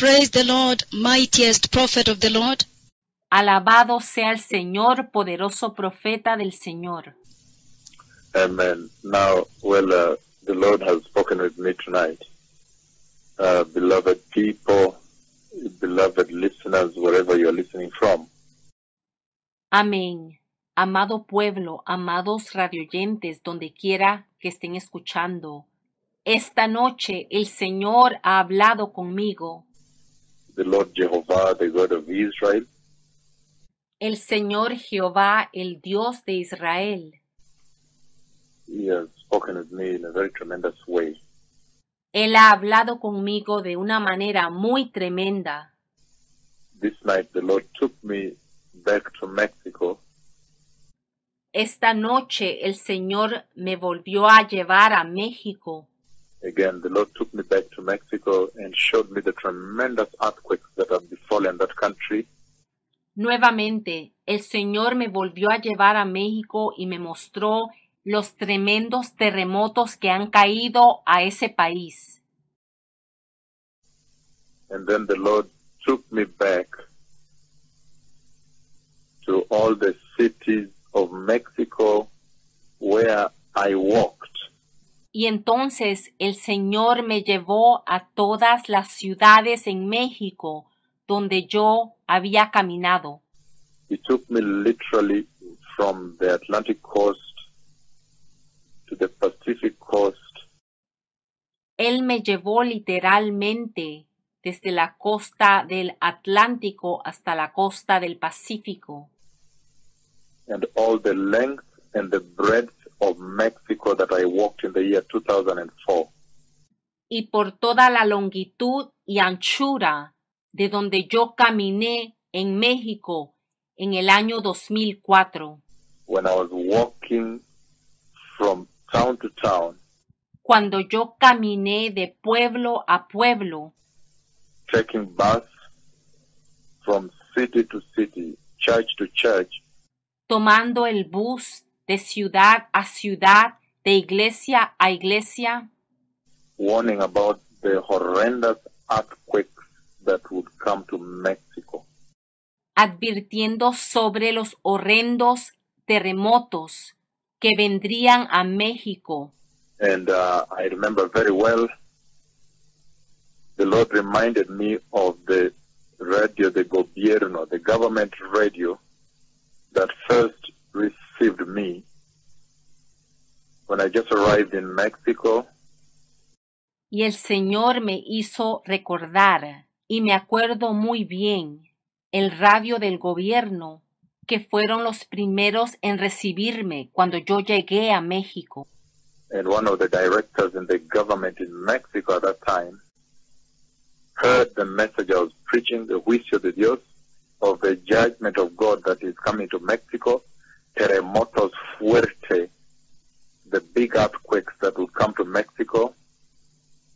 Praise the Lord, mightiest prophet of the Lord. Alabado sea el Señor, poderoso profeta del Señor. Amen. Now, the Lord has spoken with me tonight. Beloved people, beloved listeners, wherever you're listening from. Amén. Amado pueblo, amados radioyentes, donde quiera que estén escuchando. Esta noche el Señor ha hablado conmigo. The Lord Jehovah, the God of Israel, El Señor Jehová, el Dios de Israel. He has spoken with me in a very tremendous way. Él ha hablado conmigo de una manera muy tremenda. This night the Lord took me back to Mexico. Esta noche el Señor me volvió a llevar a México. Again, the Lord took me back to Mexico and showed me the tremendous earthquakes that have befallen that country. Nuevamente, el Señor me volvió a llevar a México y me mostró los tremendos terremotos que han caído a ese país. And then the Lord took me back to all the cities of Mexico where I walked. Y entonces el Señor me llevó a todas las ciudades en México donde yo había caminado. He took me literally from the Atlantic coast to the Pacific coast. Él me llevó literalmente desde la costa del Atlántico hasta la costa del Pacífico. And all the length and the breadth of Mexico that I walked in the year 2004. Y por toda la longitud y anchura de donde yo caminé en México en el año 2004. When I was walking from town to town, Cuando yo caminé de pueblo a pueblo, taking bus from city to city, church to church, tomando el bus de ciudad a ciudad, de iglesia a iglesia, warning about the horrendous earthquakes that would come to Mexico. advirtiendo sobre los horrendos terremotos que vendrían a México. And I remember very well, the Lord reminded me of the radio de gobierno, the government radio that first received me when I just arrived in Mexico. Y el Señor me hizo recordar, y me acuerdo muy bien, el radio del gobierno, que fueron los primeros en recibirme cuando yo llegué a México. And one of the directors in the government in Mexico at that time heard the message I was preaching, the juicio de Dios, of the judgment of God that is coming to Mexico, terremotos fuerte, the big earthquakes that will come to Mexico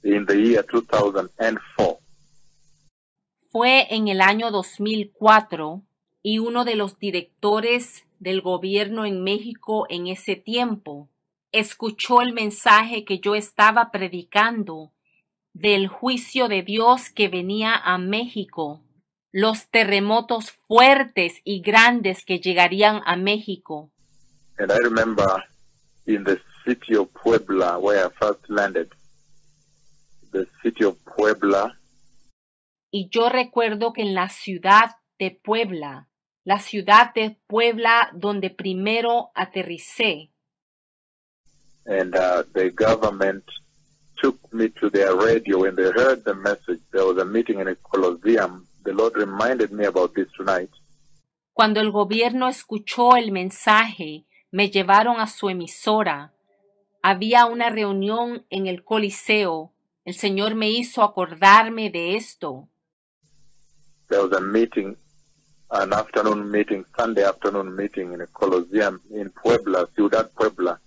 in the year 2004. Fue en el año 2004 y uno de los directores del gobierno en México en ese tiempo escuchó el mensaje que yo estaba predicando del juicio de Dios que venía a México, los terremotos fuertes y grandes que llegarían a México. And I remember in the city of Puebla, where I first landed, the city of Puebla, Y yo recuerdo que en la ciudad de Puebla donde primero aterricé, and the government took me to their radio. When they heard the message, there was a meeting in a Colosseum. The Lord reminded me about this tonight. cuando el gobierno escuchó el mensaje, me llevaron a su emisora. Había una reunión en el Coliseo. El Señor me hizo acordarme de esto. There was a meeting, an afternoon meeting, Sunday afternoon meeting in a Colosseum in Puebla, Ciudad Puebla.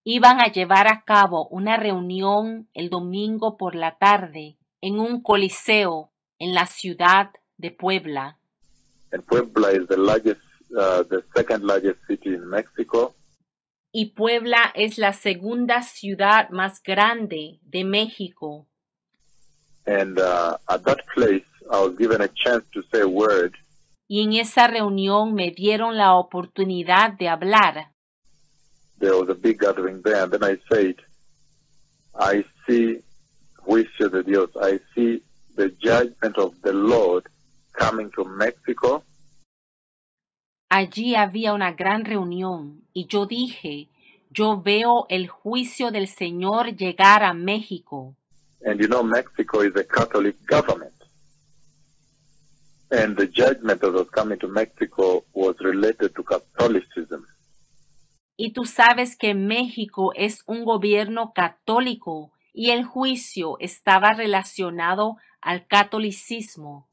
Iban a llevar a cabo una reunión el domingo por la tarde en un coliseo en la ciudad de Puebla. And Puebla is the second largest city in Mexico. Y Puebla es la segunda ciudad más grande de México. And at that place, I was given a chance to say a word. Y en esa reunión me dieron la oportunidad de hablar. There was a big gathering there, and then I said, I see juicio de Dios. I see the judgment of the Lord coming to Mexico. Allí había una gran reunión y yo dije, yo veo el juicio del Señor llegar a México. And you know, Mexico is a Catholic government. And the judgment that was coming to Mexico was related to Catholicism. Y tú sabes que México es un gobierno católico y el juicio estaba relacionado al catolicismo.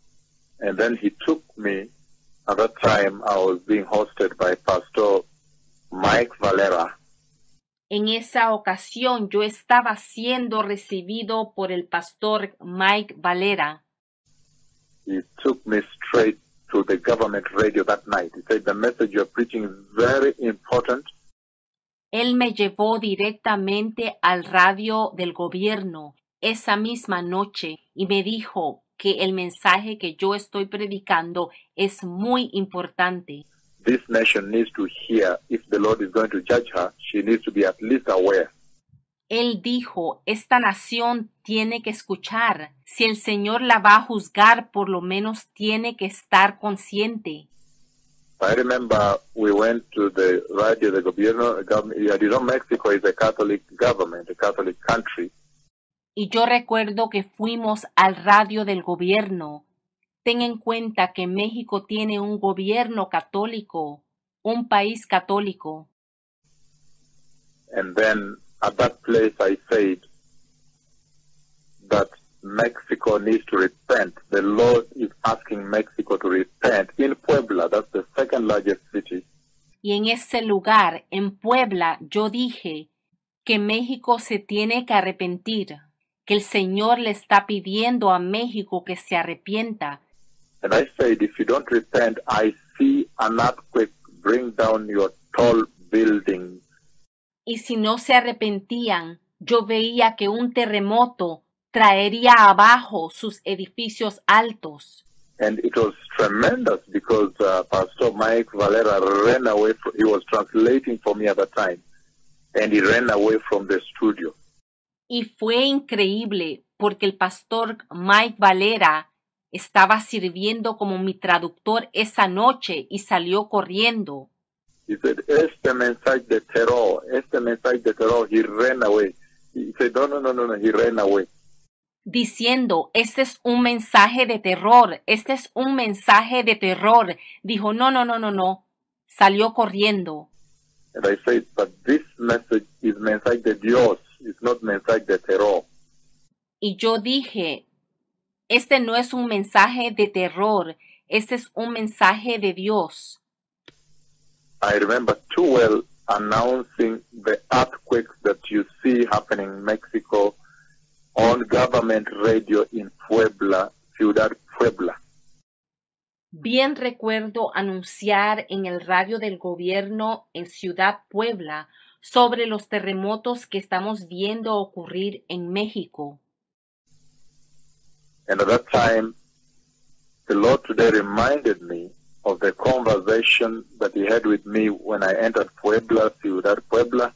And then he took me. At that time, I was being hosted by Pastor Mike Valera. En esa ocasión yo estaba siendo recibido por el pastor Mike Valera. He took me straight to the government radio that night. He said, the message you're preaching is very important. Él me llevó directamente al radio del gobierno esa misma noche y me dijo que el mensaje que yo estoy predicando es muy importante. This nation needs to hear, if the Lord is going to judge her, she needs to be at least aware. Él dijo, esta nación tiene que escuchar. Si el Señor la va a juzgar, por lo menos tiene que estar consciente. I remember we went to the radio de gobierno. You know, Mexico is a Catholic government, a Catholic country. Y yo recuerdo que fuimos al radio del gobierno. Ten en cuenta que México tiene un gobierno católico, un país católico. And then at that place I said that Mexico needs to repent. The Lord is asking Mexico to repent. In Puebla, that's the second largest city. Y en ese lugar, en Puebla, yo dije que México se tiene que arrepentir, que el Señor le está pidiendo a México que se arrepienta. And I said, if you don't repent, I see an earthquake bring down your tall buildings. Y si no se arrepentían, yo veía que un terremoto traería abajo sus edificios altos. And it was tremendous because Pastor Mike Valera ran away. He was translating for me at the time, and he ran away from the studio. Y fue increíble porque el pastor Mike Valera estaba sirviendo como mi traductor esa noche y salió corriendo. He said, este mensaje de terror, he ran away. He said, no, he ran away. Diciendo, este es un mensaje de terror, este es un mensaje de terror. Dijo, no. Salió corriendo. And I said, but this message is mensaje de Dios, it's not mensaje de terror. Y yo dije, este no es un mensaje de terror, este es un mensaje de Dios. I remember too well announcing the earthquakes that you see happening in Mexico on government radio in Puebla, Ciudad Puebla. Bien recuerdo anunciar en el radio del gobierno en Ciudad Puebla sobre los terremotos que estamos viendo ocurrir en México. And at that time, the Lord today reminded me of the conversation that he had with me when I entered Puebla, Ciudad Puebla.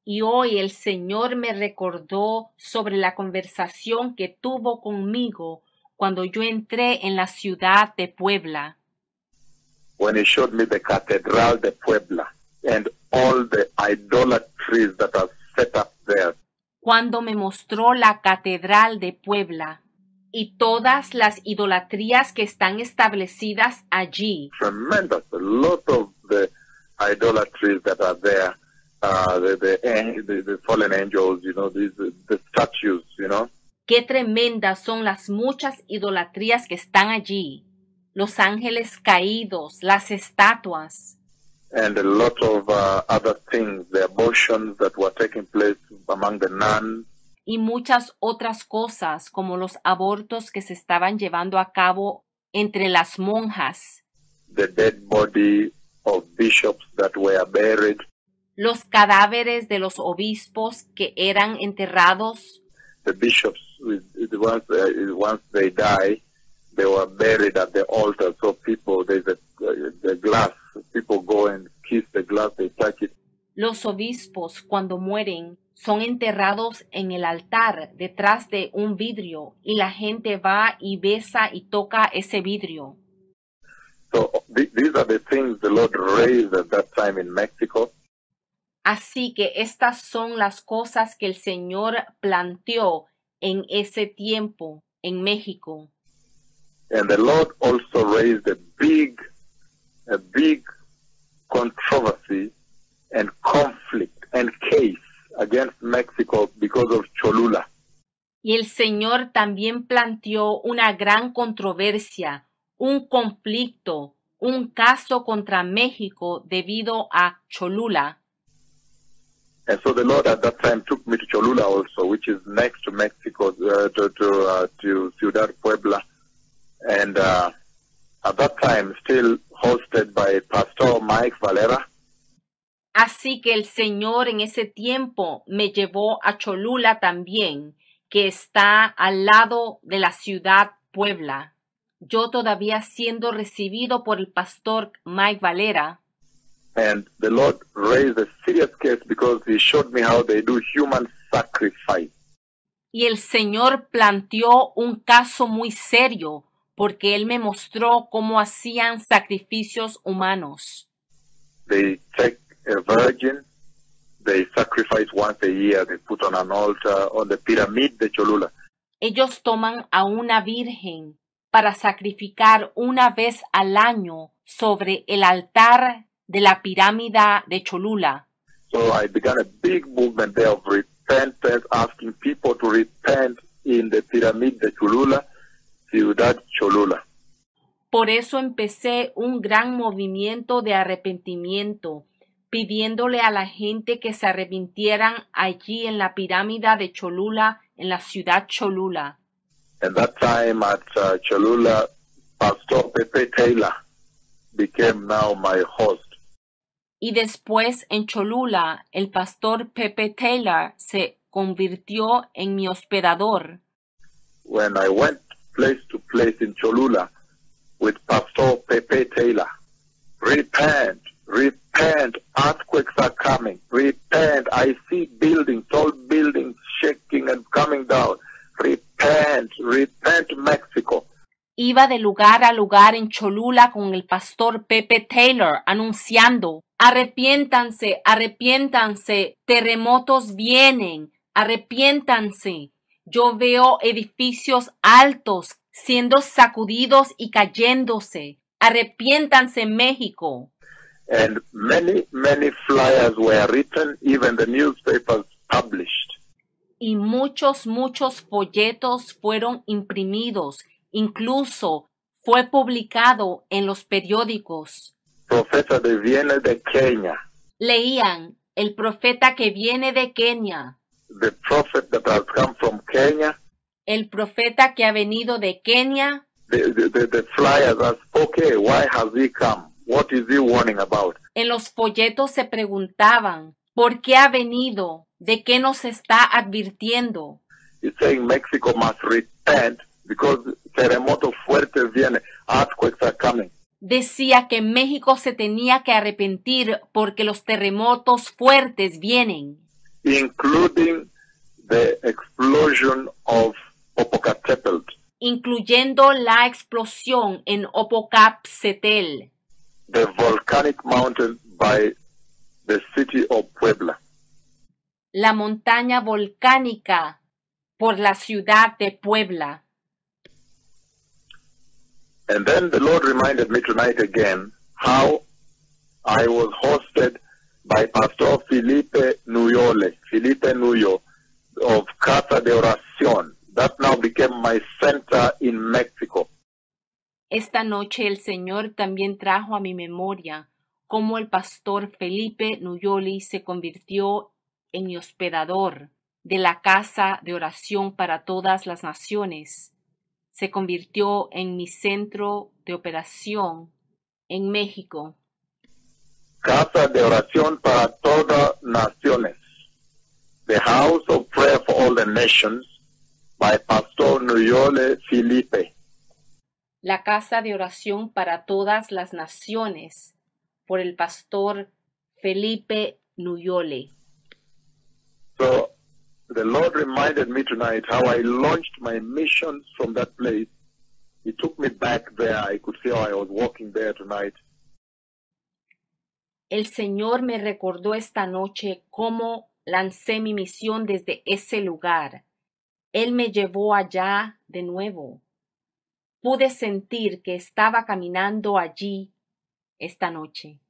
Y hoy el Señor me recordó sobre la conversación que tuvo conmigo cuando yo entré en la ciudad de Puebla. When he showed me the Catedral de Puebla and all the idolatries that are set up there. Cuando me mostró la Catedral de Puebla y todas las idolatrías que están establecidas allí. Tremendous, a lot of the idolatries that are there. The fallen angels, you know, the statues, you know. Qué tremendas son las muchas idolatrías que están allí. Los ángeles caídos, las estatuas. And a lot of other things, the abortions that were taking place among the nuns. Y muchas otras cosas como los abortos que se estaban llevando a cabo entre las monjas. The dead body of bishops that were buried. Los cadáveres de los obispos que eran enterrados. the bishops, once they die, they were buried at the altar. So people, there's the glass. People go and kiss the glass, they touch it. Los obispos, cuando mueren, son enterrados en el altar detrás de un vidrio y la gente va y besa y toca ese vidrio. So these are the things the Lord raised at that time in Mexico. Así que estas son las cosas que el Señor planteó en ese tiempo en México. And the Lord also raised a big controversy and conflict and case against Mexico because of Cholula. Y el Señor también planteó una gran controversia, un conflicto, un caso contra México debido a Cholula. And so the Lord at that time took me to Cholula also, which is next to Mexico, to Ciudad Puebla. And at that time, still hosted by Pastor Mike Valera. Así que el Señor en ese tiempo me llevó a Cholula también, que está al lado de la ciudad Puebla. Yo todavía siendo recibido por el pastor Mike Valera. And the Lord raised a serious case because he showed me how they do human sacrifice. Y el Señor planteó un caso muy serio porque Él me mostró cómo hacían sacrificios humanos. They take a virgin, they sacrifice once a year, they put on an altar on the pyramid de Cholula. Ellos toman a una virgen para sacrificar una vez al año sobre el altar de la pirámide de Cholula. So I began a big movement there of repentance, asking people to repent in the pyramid de Cholula, Ciudad Cholula. Por eso empecé un gran movimiento de arrepentimiento, pidiéndole a la gente que se arrepintieran allí en la pirámide de Cholula, en la ciudad Cholula. And that time at Cholula, Pastor Pepe Taylor became now my host. Y después en Cholula, el pastor Pepe Taylor se convirtió en mi hospedador. When I went place to place in Cholula with Pastor Pepe Taylor, repent, repent, earthquakes are coming, repent, I see buildings, tall buildings shaking and coming down, repent, repent Mexico. Iba de lugar a lugar en Cholula con el pastor Pepe Taylor anunciando: arrepiéntanse, arrepiéntanse, terremotos vienen, arrepiéntanse. Yo veo edificios altos siendo sacudidos y cayéndose. Arrepiéntanse, México. And many flyers were written, even the newspapers published. Y muchos folletos fueron imprimidos. Incluso fue publicado en los periódicos. Profeta de viene de Kenia. Leían: el profeta que viene de Kenia. The prophet that has come from Kenya. El profeta que ha venido de Kenia. The flyers asked, okay, why has he come? What is he warning about? En los folletos se preguntaban: ¿por qué ha venido? ¿De qué nos está advirtiendo? He's saying Mexico must repent because terremoto fuerte viene, earthquakes are coming. Decía que México se tenía que arrepentir porque los terremotos fuertes vienen. Including the explosion of Popocatépetl. Incluyendo la explosión en Popocatépetl. The volcanic mountain by the city of Puebla. La montaña volcánica por la ciudad de Puebla. And then the Lord reminded me tonight again how I was hosted by Pastor Felipe Nuyo of Casa de Oración. That now became my center in Mexico. Esta noche el Señor también trajo a mi memoria cómo el pastor Felipe Nuyoli se convirtió en mi hospedador de la Casa de Oración para Todas las Naciones. Se convirtió en mi centro de operación en México. Casa de Oración para Todas Naciones. The house of prayer for all the nations by Pastor Nuyole Felipe. La casa de oración para todas las naciones, por el pastor Felipe Nuyole. So the Lord reminded me tonight how I launched my missions from that place. He took me back there. I could see how I was walking there tonight. El Señor me recordó esta noche cómo lancé mi misión desde ese lugar. Él me llevó allá de nuevo. Pude sentir que estaba caminando allí esta noche.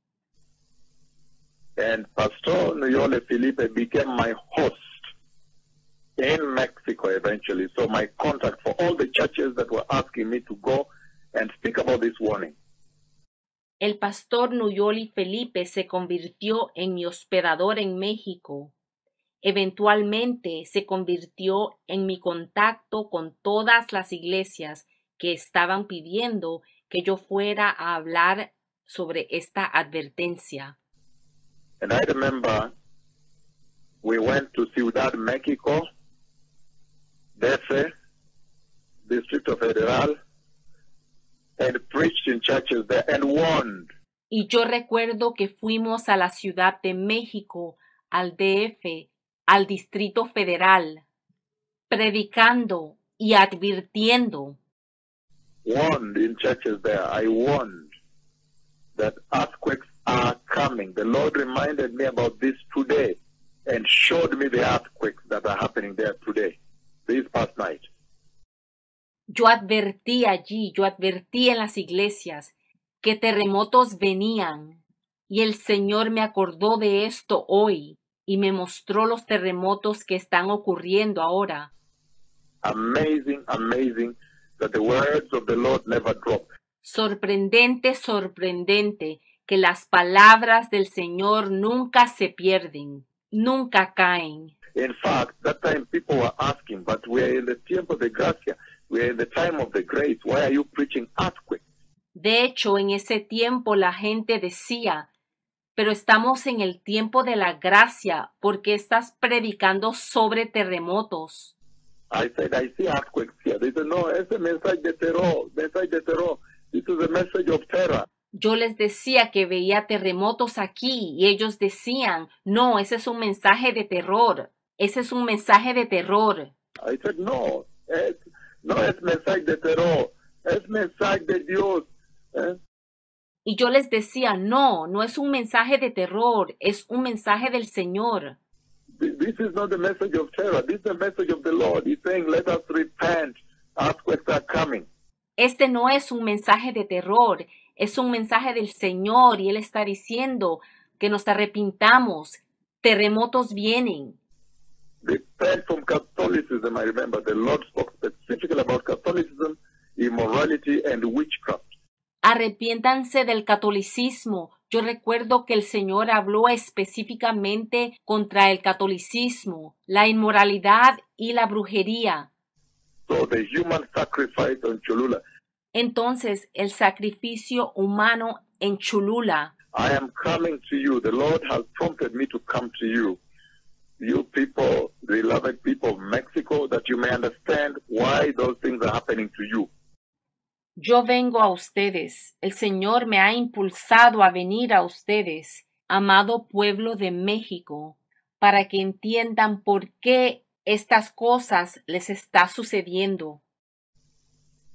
And Pastor Nuyole Felipe became my host in Mexico eventually. So my contact for all the churches that were asking me to go and speak about this warning. El pastor Nuyole Felipe se convirtió en mi hospedador en México. Eventualmente se convirtió en mi contacto con todas las iglesias que estaban pidiendo que yo fuera a hablar sobre esta advertencia. And I remember we went to Ciudad Mexico, DF, Distrito Federal, and preached in churches there and warned. Y yo recuerdo que fuimos a la Ciudad de México, al DF, al Distrito Federal, predicando y advirtiendo. Warned in churches there. I warned that earthquakes are coming. The Lord reminded me about this today and showed me the earthquakes that are happening there today, this past night. Yo advertí en las iglesias que terremotos venían, y el Señor me acordó de esto hoy y me mostró los terremotos que están ocurriendo ahora. Amazing, amazing that the words of the Lord never drop. Sorprendente, sorprendente que las palabras del Señor nunca se pierden, nunca caen. In fact, that time people were asking, but we're in the tiempo de gracia, we're in the time of the grace, why are you preaching earthquakes? De hecho, en ese tiempo la gente decía, pero estamos en el tiempo de la gracia, ¿por qué estás predicando sobre terremotos? I said, I see earthquakes here. They said, no, es un mensaje de terror, mensaje de terror. This is a message of terror. Yo les decía que veía terremotos aquí y ellos decían, no, ese es un mensaje de terror, ese es un mensaje de terror. I said, no es mensaje de terror, es mensaje de Dios. Y yo les decía, no es un mensaje de terror, es un mensaje del Señor. This is not the message of terror. This is the message of the Lord. He's saying, let us repent. Earthquakes are coming. Este no es un mensaje de terror, es un mensaje del Señor y Él está diciendo que nos arrepintamos. Terremotos vienen. Repent from Catholicism. I remember the Lord spoke specifically about Catholicism, immorality, and witchcraft. Arrepiéntanse del catolicismo. Yo recuerdo que el Señor habló específicamente contra el catolicismo, la inmoralidad y la brujería. So the human sacrifice on Cholula. Entonces, el sacrificio humano en Cholula. I am coming to you. The Lord has prompted me to come to you. You people, beloved people of Mexico, that you may understand why those things are happening to you. Yo vengo a ustedes. El Señor me ha impulsado a venir a ustedes, amado pueblo de México, para que entiendan por qué estas cosas les está sucediendo.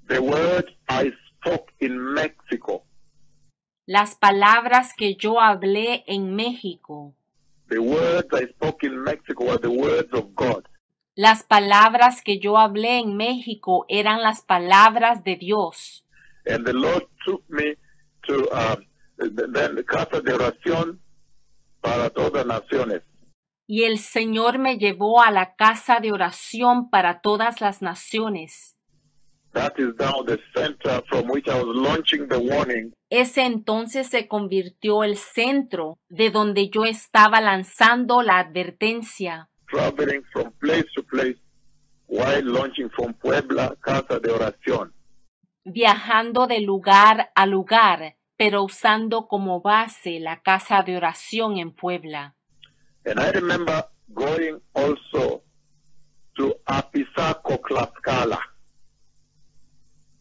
The words I spoke in Mexico, Las palabras que yo hablé en México, the words I spoke in Mexico were the words of God. las palabras que yo hablé en México eran las palabras de Dios. And the Lord took me to the Casa de Oración para todas naciones. Y el Señor me llevó a la casa de oración para todas las naciones. That is now the center from which I was launching the warning. Ese entonces se convirtió el centro de donde yo estaba lanzando la advertencia. Traveling from place to place while launching from Puebla, Casa de Oración. Viajando de lugar a lugar, pero usando como base la casa de oración en Puebla. And I remember going also to Apisaco, Tlaxcala.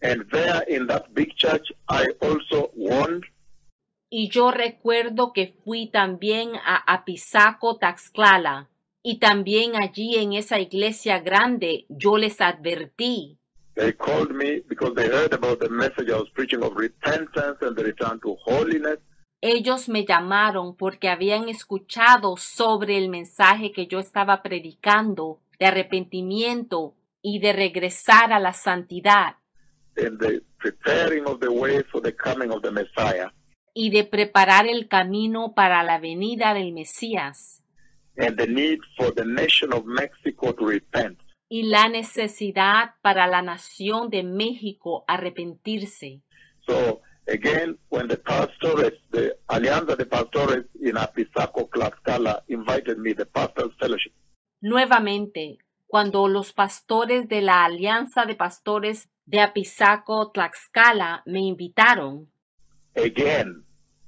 And there in that big church, I also warned. Y yo recuerdo que fui también a Apizaco, Tlaxcala, y también allí en esa iglesia grande yo les advertí. They called me because they heard about the message I was preaching of repentance and the return to holiness. Ellos me llamaron porque habían escuchado sobre el mensaje que yo estaba predicando de arrepentimiento y de regresar a la santidad And the preparing of the way for the coming of the Messiah. y de preparar el camino para la venida del Mesías And the need for the nation of Mexico to repent. y la necesidad para la nación de México arrepentirse. So again, when the pastores, the Alianza de Pastores in Apizaco, Tlaxcala invited me, the Pastors Fellowship, Nuevamente, cuando los pastores de la Alianza de Pastores de Apizaco, Tlaxcala me invitaron, again,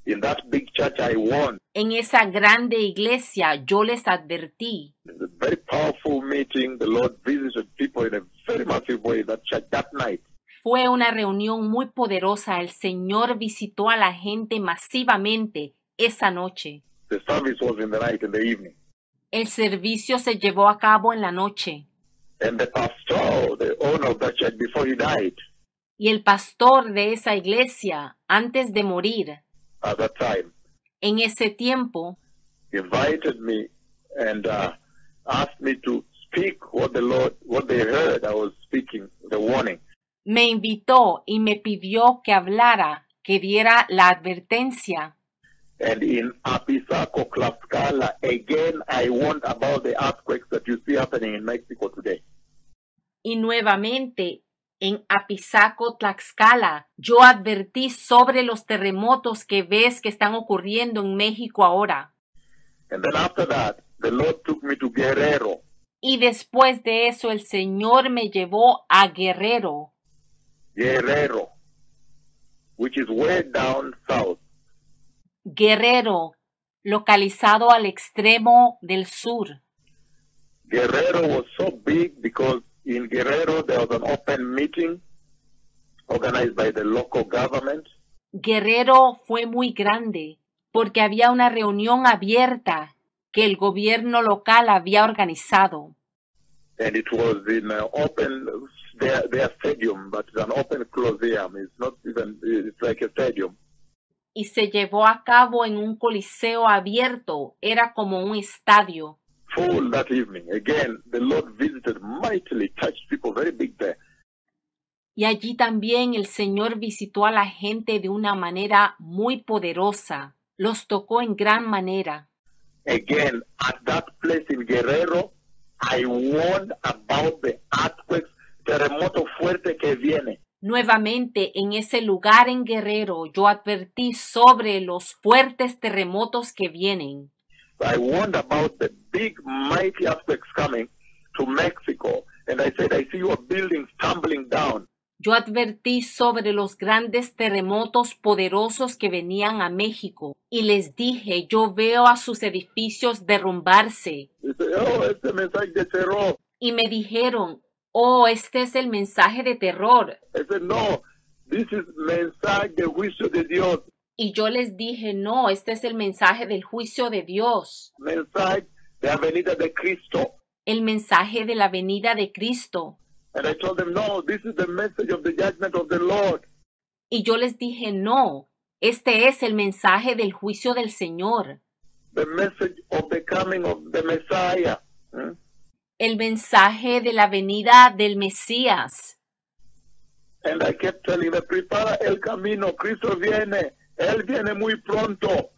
in that big church I warned. en esa grande iglesia yo les advertí. It was a very powerful meeting. The Lord visited people in a very massive way in that church that night. Fue una reunión muy poderosa. El Señor visitó a la gente masivamente esa noche. The service was in the night, in the evening. El servicio se llevó a cabo en la noche. And the pastor, the owner of that church, before he died, Y el pastor de esa iglesia, antes de morir, at that time, en ese tiempo, invited me and asked me to speak what they heard I was speaking, the warning. me invitó y me pidió que hablara, que diera la advertencia. And in Apizaco, Tlaxcala, again, I warned about the earthquakes that you see happening in Mexico today. Y nuevamente, en Apizaco, Tlaxcala, yo advertí sobre los terremotos que ves que están ocurriendo en México ahora. And then after that, the Lord took me to Guerrero. Y después de eso, el Señor me llevó a Guerrero, Guerrero, which is way down south. Guerrero, localizado al extremo del sur. Guerrero was so big because in Guerrero there was an open meeting organized by the local government. Guerrero fue muy grande porque había una reunión abierta que el gobierno local había organizado. And it was in their stadium, but it's an open coliseum. It's not even, it's like a stadium. Y se llevó a cabo en un coliseo abierto, era como un estadio. Full that evening. Again, the Lord visited mightily, touched people very big there. Y allí también el Señor visitó a la gente de una manera muy poderosa, los tocó en gran manera. Again, at that place in Guerrero, I warned about the earthquakes, terremoto fuerte que viene. Nuevamente, en ese lugar en Guerrero, yo advertí sobre los fuertes terremotos que vienen. I warned about the big, mighty earthquakes coming to Mexico. And I said, I see your buildings tumbling down. Yo advertí sobre los grandes terremotos poderosos que venían a México y les dije, yo veo a sus edificios derrumbarse. They said, oh, este mensaje de terror. Y me dijeron, oh, este es el mensaje de terror. I said, no, this is mensaje de juicio de Dios. Y yo les dije, no, este es el mensaje del juicio de Dios, Mensaje de la venida de Cristo. el mensaje de la venida de Cristo. And I told them, no, this is the message of the judgment of the Lord. Y yo les dije, no, este es el mensaje del juicio del Señor, The message of the coming of the Messiah. el mensaje de la venida del Mesías. And I kept telling them, prepara el camino, Cristo viene. Él viene muy pronto.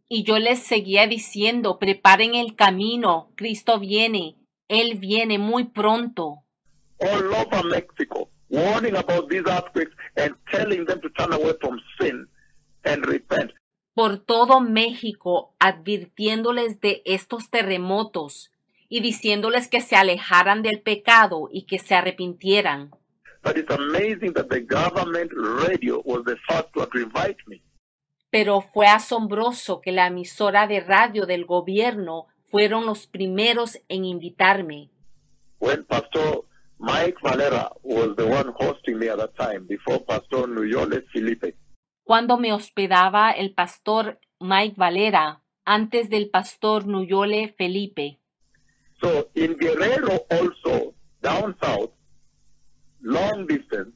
Y yo les seguía diciendo, preparen el camino, Cristo viene, Él viene muy pronto. All over Mexico, warning about these earthquakes and telling them to turn away from sin and repent. Por todo México, advirtiéndoles de estos terremotos y diciéndoles que se alejaran del pecado y que se arrepintieran. But it's amazing that the government radio was the first one to invite me. Pero fue asombroso que la emisora de radio del gobierno fueron los primeros en invitarme. when Pastor Mike Valera was the one hosting me at that time, before Pastor Nuyole Felipe. Cuando me hospedaba el pastor Mike Valera, antes del pastor Nuyole Felipe. So in Guerrero also, down south, long distance,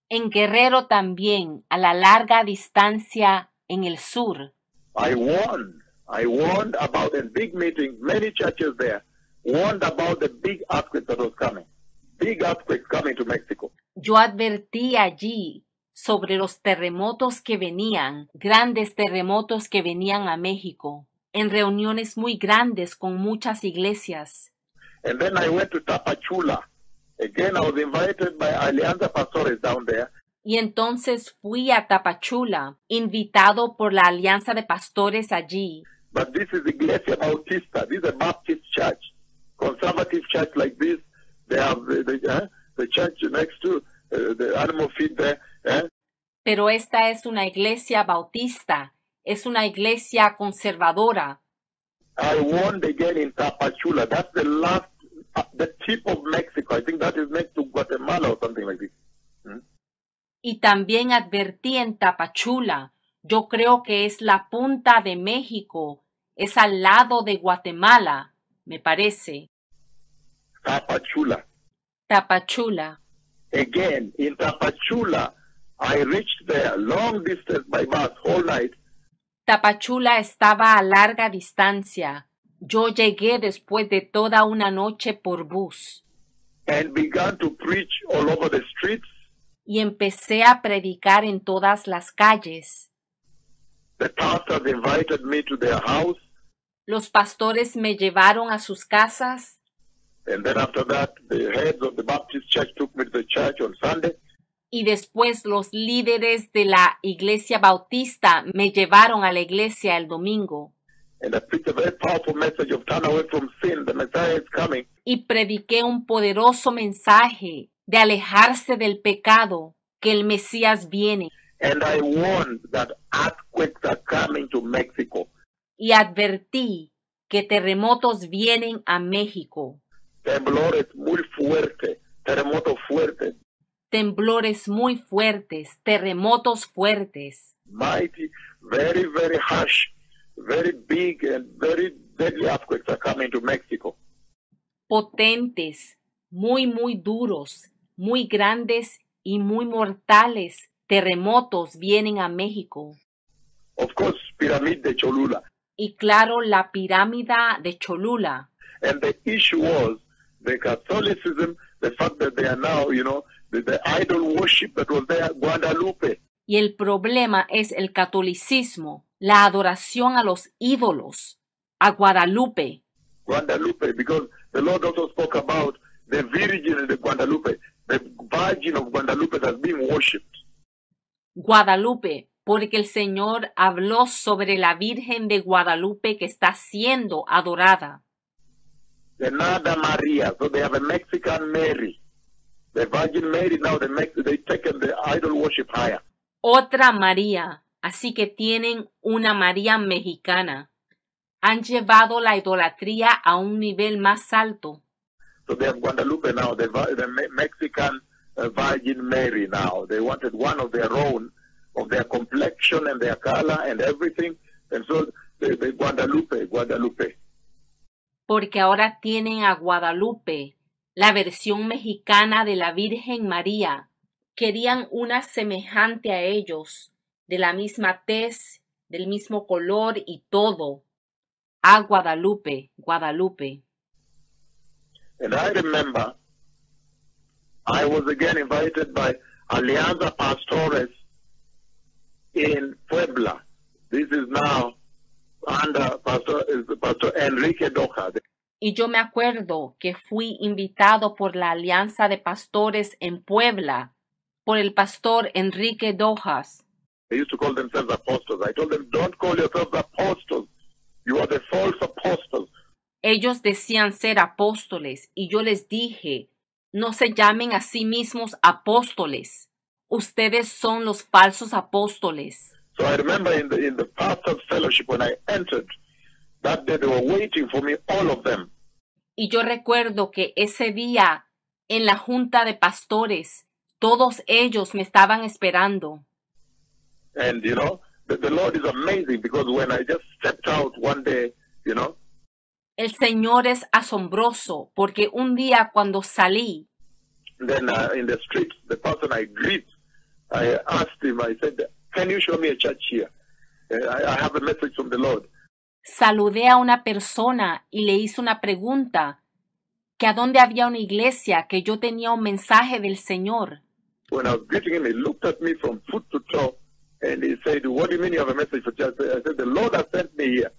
En Guerrero también, a la larga distancia en el sur. I warned about in big meetings, many churches there, warned about the big earthquake that was coming. Big earthquakes coming to Mexico. Yo advertí allí sobre los terremotos que venían, grandes terremotos que venían a México, en reuniones muy grandes con muchas iglesias. And then I went to Tapachula. Again, I was invited by Alianza Pastores down there. Y entonces fui a Tapachula, invitado por la Alianza de Pastores allí. But this is Iglesia Bautista. This is a Baptist church, conservative church like this. They have the church next to the animal feed there. Pero esta es una iglesia bautista, es una iglesia conservadora. I warned again in Tapachula. That's the last, the tip of Mexico. I think that is next to Guatemala or something like this. Y también advertí en Tapachula. Yo creo que es la punta de México. Es al lado de Guatemala, me parece. Tapachula. Tapachula. Again, in Tapachula, I reached there long distance by bus, whole night. Tapachula estaba a larga distancia. Yo llegué después de toda una noche por bus. And began to preach all over the streets. Y empecé a predicar en todas las calles. The pastors invited me to their house. Los pastores me llevaron a sus casas. And then after that, the heads of the Baptist church took me to the church on Sunday. Y después los líderes de la iglesia bautista me llevaron a la iglesia el domingo. And I preached a very powerful message of turn away from sin. The Messiah is coming. Y prediqué un poderoso mensaje de alejarse del pecado, que el Mesías viene. And I warned that earthquakes are coming to Mexico. Y advertí que terremotos vienen a México. Temblores muy fuertes, terremotos fuertes, Temblores muy fuertes, terremotos fuertes. mighty, very, very harsh, very big and very deadly earthquakes are coming to Mexico. Potentes, muy duros, muy grandes y muy mortales terremotos vienen a México. Of course, Pyramid de Cholula. Y claro, la pirámide de Cholula. And the issue was the Catholicism, the fact that they are now, the idol worship that was there, Guadalupe. Y el problema es el catolicismo, la adoración a los ídolos, a Guadalupe. Guadalupe, because the Lord also spoke about the Virgin in the Guadalupe, the Virgin of Guadalupe that's being worshipped. Guadalupe, porque el Señor habló sobre la Virgen de Guadalupe que está siendo adorada. The Nada Maria, so they have a Mexican Mary. The Virgin Mary, now they taken the idol worship higher. Otra María, así que tienen una María mexicana. Han llevado la idolatría a un nivel más alto. So they have Guadalupe now, the Mexican Virgin Mary now. They wanted one of their own, of their complexion and their color and everything. And so the Guadalupe. Porque ahora tienen a Guadalupe, la versión mexicana de la Virgen María. Querían una semejante a ellos, de la misma tez, del mismo color y todo. A Guadalupe, Guadalupe. And I remember I was again invited by Alianza Pastores in Puebla. This is now under Pastor Enrique Doja. Y yo me acuerdo que fui invitado por la Alianza de Pastores en Puebla, por el pastor Enrique Dojas. They used to call themselves apostles. I told them, don't call yourselves apostles. You are the false apostles. Ellos decían ser apóstoles y yo les dije, no se llamen a sí mismos apóstoles. Ustedes son los falsos apóstoles. So I remember in the pastor's fellowship when I entered, that day they were waiting for me, all of them. Y yo recuerdo que ese día, en la junta de pastores, todos ellos me estaban esperando. And, the Lord is amazing because when I just stepped out one day, El Señor es asombroso porque un día cuando salí, then in the street, the person I greet, I asked him, I said, can you show me a church here? I have a message from the Lord. saludé a una persona y le hice una pregunta, que a dónde había una iglesia, que yo tenía un mensaje del Señor. When I was greeting him, he looked at me from foot to toe and he said, what do you mean you have a message for church? I said, the Lord has sent me here.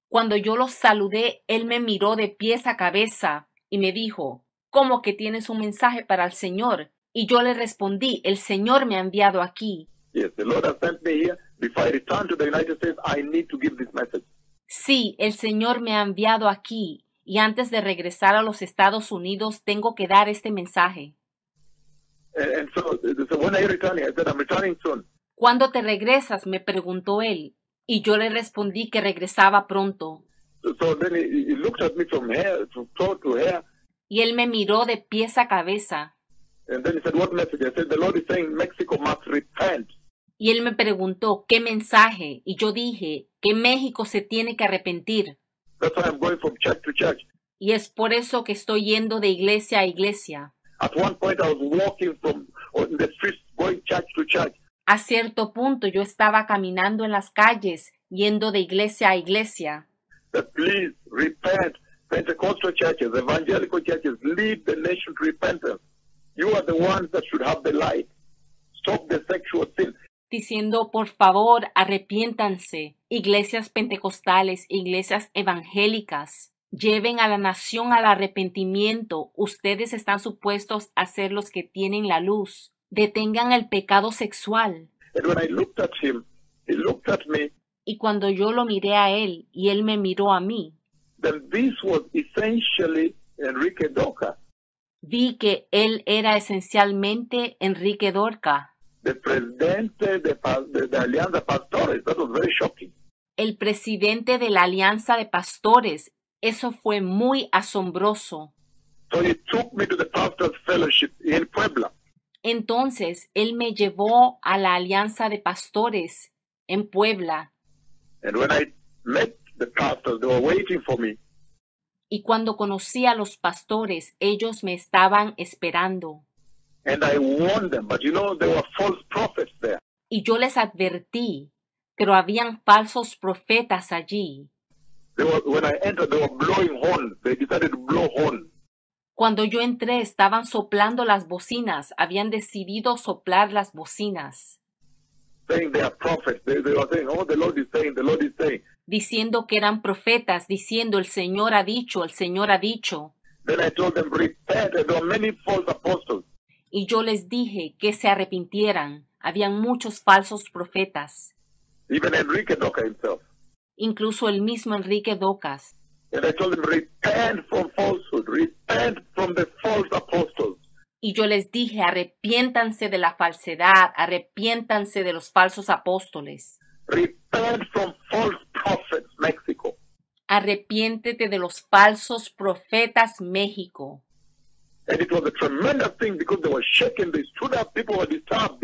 Cuando yo lo saludé, él me miró de pies a cabeza y me dijo, ¿cómo que tienes un mensaje para el Señor? Y yo le respondí, el Señor me ha enviado aquí. Yes, the Lord has sent me here. Before I return to the United States, I need to give this message. Sí, el Señor me ha enviado aquí y antes de regresar a los Estados Unidos tengo que dar este mensaje. And so when are you returning? I said, I'm returning soon. ¿Cuándo te regresas?, me preguntó él, y yo le respondí que regresaba pronto. So then he looked at me from toe to hair, Y él me miró de pies a cabeza, and then he said, what message? I said, the Lord is saying Mexico must repent. y él me preguntó, ¿qué mensaje? Y yo dije, que México se tiene que arrepentir. That's why I'm going from church to church. Y es por eso que estoy yendo de iglesia a iglesia. At one point, I was walking in the streets, going church to church. A cierto punto yo estaba caminando en las calles, yendo de iglesia a iglesia. That please repent. Pentecostal churches, evangelical churches, lead the nation to repentance. You are the ones that should have the light. Stop the sexual sin. Diciendo, por favor, arrepiéntanse. Iglesias pentecostales, iglesias evangélicas, lleven a la nación al arrepentimiento. Ustedes están supuestos a ser los que tienen la luz. Detengan el pecado sexual. And when I looked at him, he looked at me. Y cuando yo lo miré a él y él me miró a mí, Then this was essentially Enrique Doca, vi que él era esencialmente Enrique Dorca, the presidente de Alianza Pastores. That was very shocking. el presidente de la Alianza de Pastores. Eso fue muy asombroso. So he took me to the Pastors Fellowship in Puebla. Entonces, él me llevó a la Alianza de Pastores en Puebla. And when I met the pastors, they were waiting for me. Y cuando conocí a los pastores, ellos me estaban esperando. And I warned them, but there were false prophets there. Y yo les advertí, pero habían falsos profetas allí. When I entered, they were blowing horns. They decided to blow horns. Cuando yo entré, estaban soplando las bocinas, habían decidido soplar las bocinas, Saying they are prophets. They were saying, oh, the Lord is saying, the Lord is saying. diciendo que eran profetas, diciendo el Señor ha dicho, el Señor ha dicho. Then I told them, repent. And there were many false apostles. Y yo les dije que se arrepintieran. Habían muchos falsos profetas, Even Enrique Doca himself. incluso el mismo Enrique Docas. And I told them, repent from falsehood. Repent from the false apostles. Y yo les dije, arrepiéntanse de la falsedad, arrepiéntanse de los falsos apóstoles. Repent from false prophets, Mexico. Arrepiéntete de los falsos profetas, México. And it was a tremendous thing because they were shaken. They stood up. People were disturbed,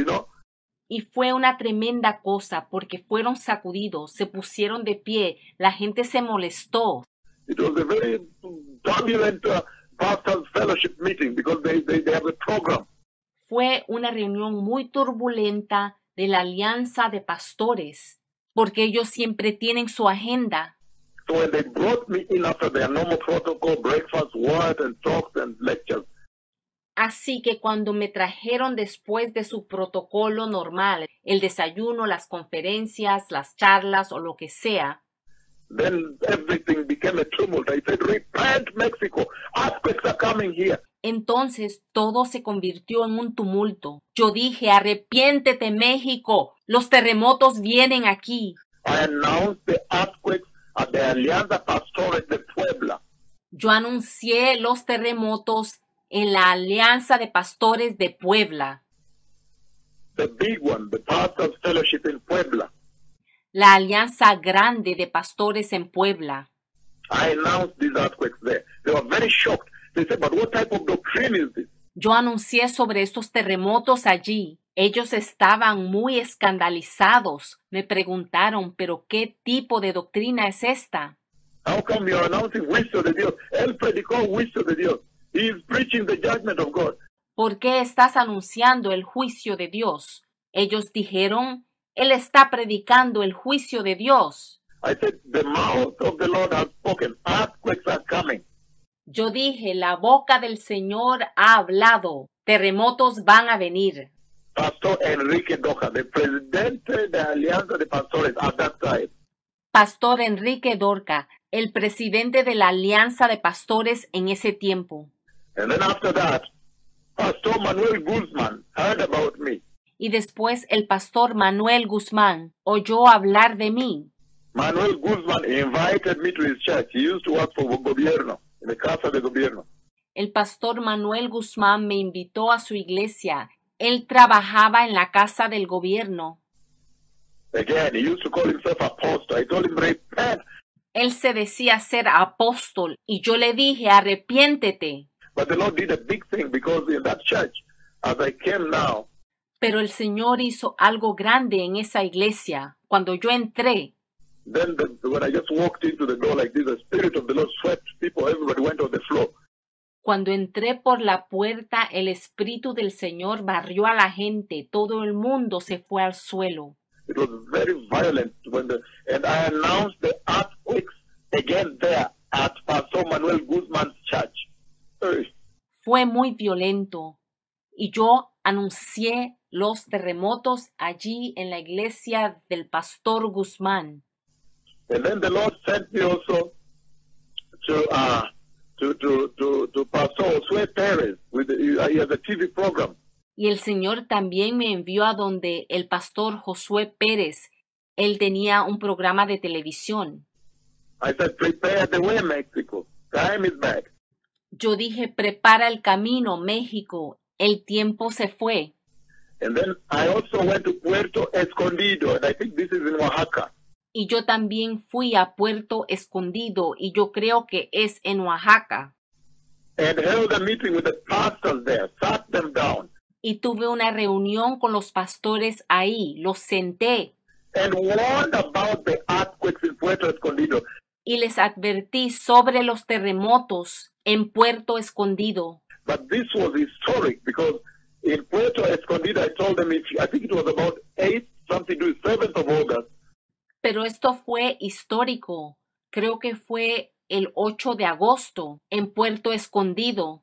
Y fue una tremenda cosa porque fueron sacudidos, se pusieron de pie, la gente se molestó. It was a very turbulent pastors' fellowship meeting because they have a program. Fue una reunión muy turbulenta de la Alianza de Pastores, porque ellos siempre tienen su agenda. So when they brought me in after their normal protocol, breakfast, word, and talks and lectures, Así que cuando me trajeron después de su protocolo normal, el desayuno, las conferencias, las charlas o lo que sea, then everything became a tumult. I said, repent, Mexico. Earthquakes are coming here. entonces todo se convirtió en un tumulto. Yo dije, arrepiéntete, México, los terremotos vienen aquí. I announced the earthquakes at the Alianza Pastores de Puebla. Yo anuncié los terremotos en la Alianza de Pastores de Puebla, The big one, the Pastors' Fellowship in Puebla. la Alianza Grande de Pastores en Puebla. I announced these earthquakes there. They were very shocked. They said, but what type of doctrine is this? Yo anuncié sobre estos terremotos allí. Ellos estaban muy escandalizados. Me preguntaron, ¿pero qué tipo de doctrina es esta? How come you're announcing juicio de Dios? Él predicó juicio de Dios. He is preaching the judgment of God. ¿Por qué estás anunciando el juicio de Dios? Ellos dijeron, Él está predicando el juicio de Dios. I said, the mouth of the Lord has spoken. Earthquakes are coming. Yo dije, la boca del Señor ha hablado. Terremotos van a venir. Pastor Enrique Doja, the presidente de Alianza de Pastores at that time, Pastor Enrique Dorca, el presidente de la Alianza de Pastores en ese tiempo. and then after that, Pastor Manuel Guzman heard about me. Y después el pastor Manuel Guzmán oyó hablar de mí. Manuel Guzman invited me to his church. He used to work for Gobierno, in the Casa de Gobierno. El pastor Manuel Guzmán me invitó a su iglesia. Él trabajaba en la casa del gobierno. Again, he used to call himself apostle. I told him, repent. Él se decía ser apóstol y yo le dije, arrepiéntete. But the Lord did a big thing because in that church, as I came now, Pero el Señor hizo algo grande en esa iglesia. Cuando yo entré, then when I just walked into the door like this, the Spirit of the Lord swept people. Everybody went on the floor. cuando entré por la puerta, el Espíritu del Señor barrió a la gente. Todo el mundo se fue al suelo. It was very violent and I announced the earthquakes again there at Pastor Manuel Guzman's church. Hey. Fue muy violento. Y yo anuncié los terremotos allí en la iglesia del pastor Guzmán. And then the Lord sent me also to Pastor Josue Perez he has a TV program. Y el Señor también me envió a donde el pastor Josué Pérez. Él tenía un programa de televisión. I said, prepare the way, Mexico. Time is back. Yo dije, prepara el camino, México. El tiempo se fue. And then I also went to Puerto Escondido, and I think this is in Oaxaca. Y yo también fui a Puerto Escondido, y yo creo que es en Oaxaca. And held a meeting with the pastors there, sat them down, Y tuve una reunión con los pastores ahí, los senté and warned about the earthquakes in Puerto Escondido. y les advertí sobre los terremotos en Puerto Escondido. But this was historic because in Puerto Escondido, I told them, I think it was about 7th of August, Pero esto fue histórico. Creo que fue el 8 de agosto en Puerto Escondido.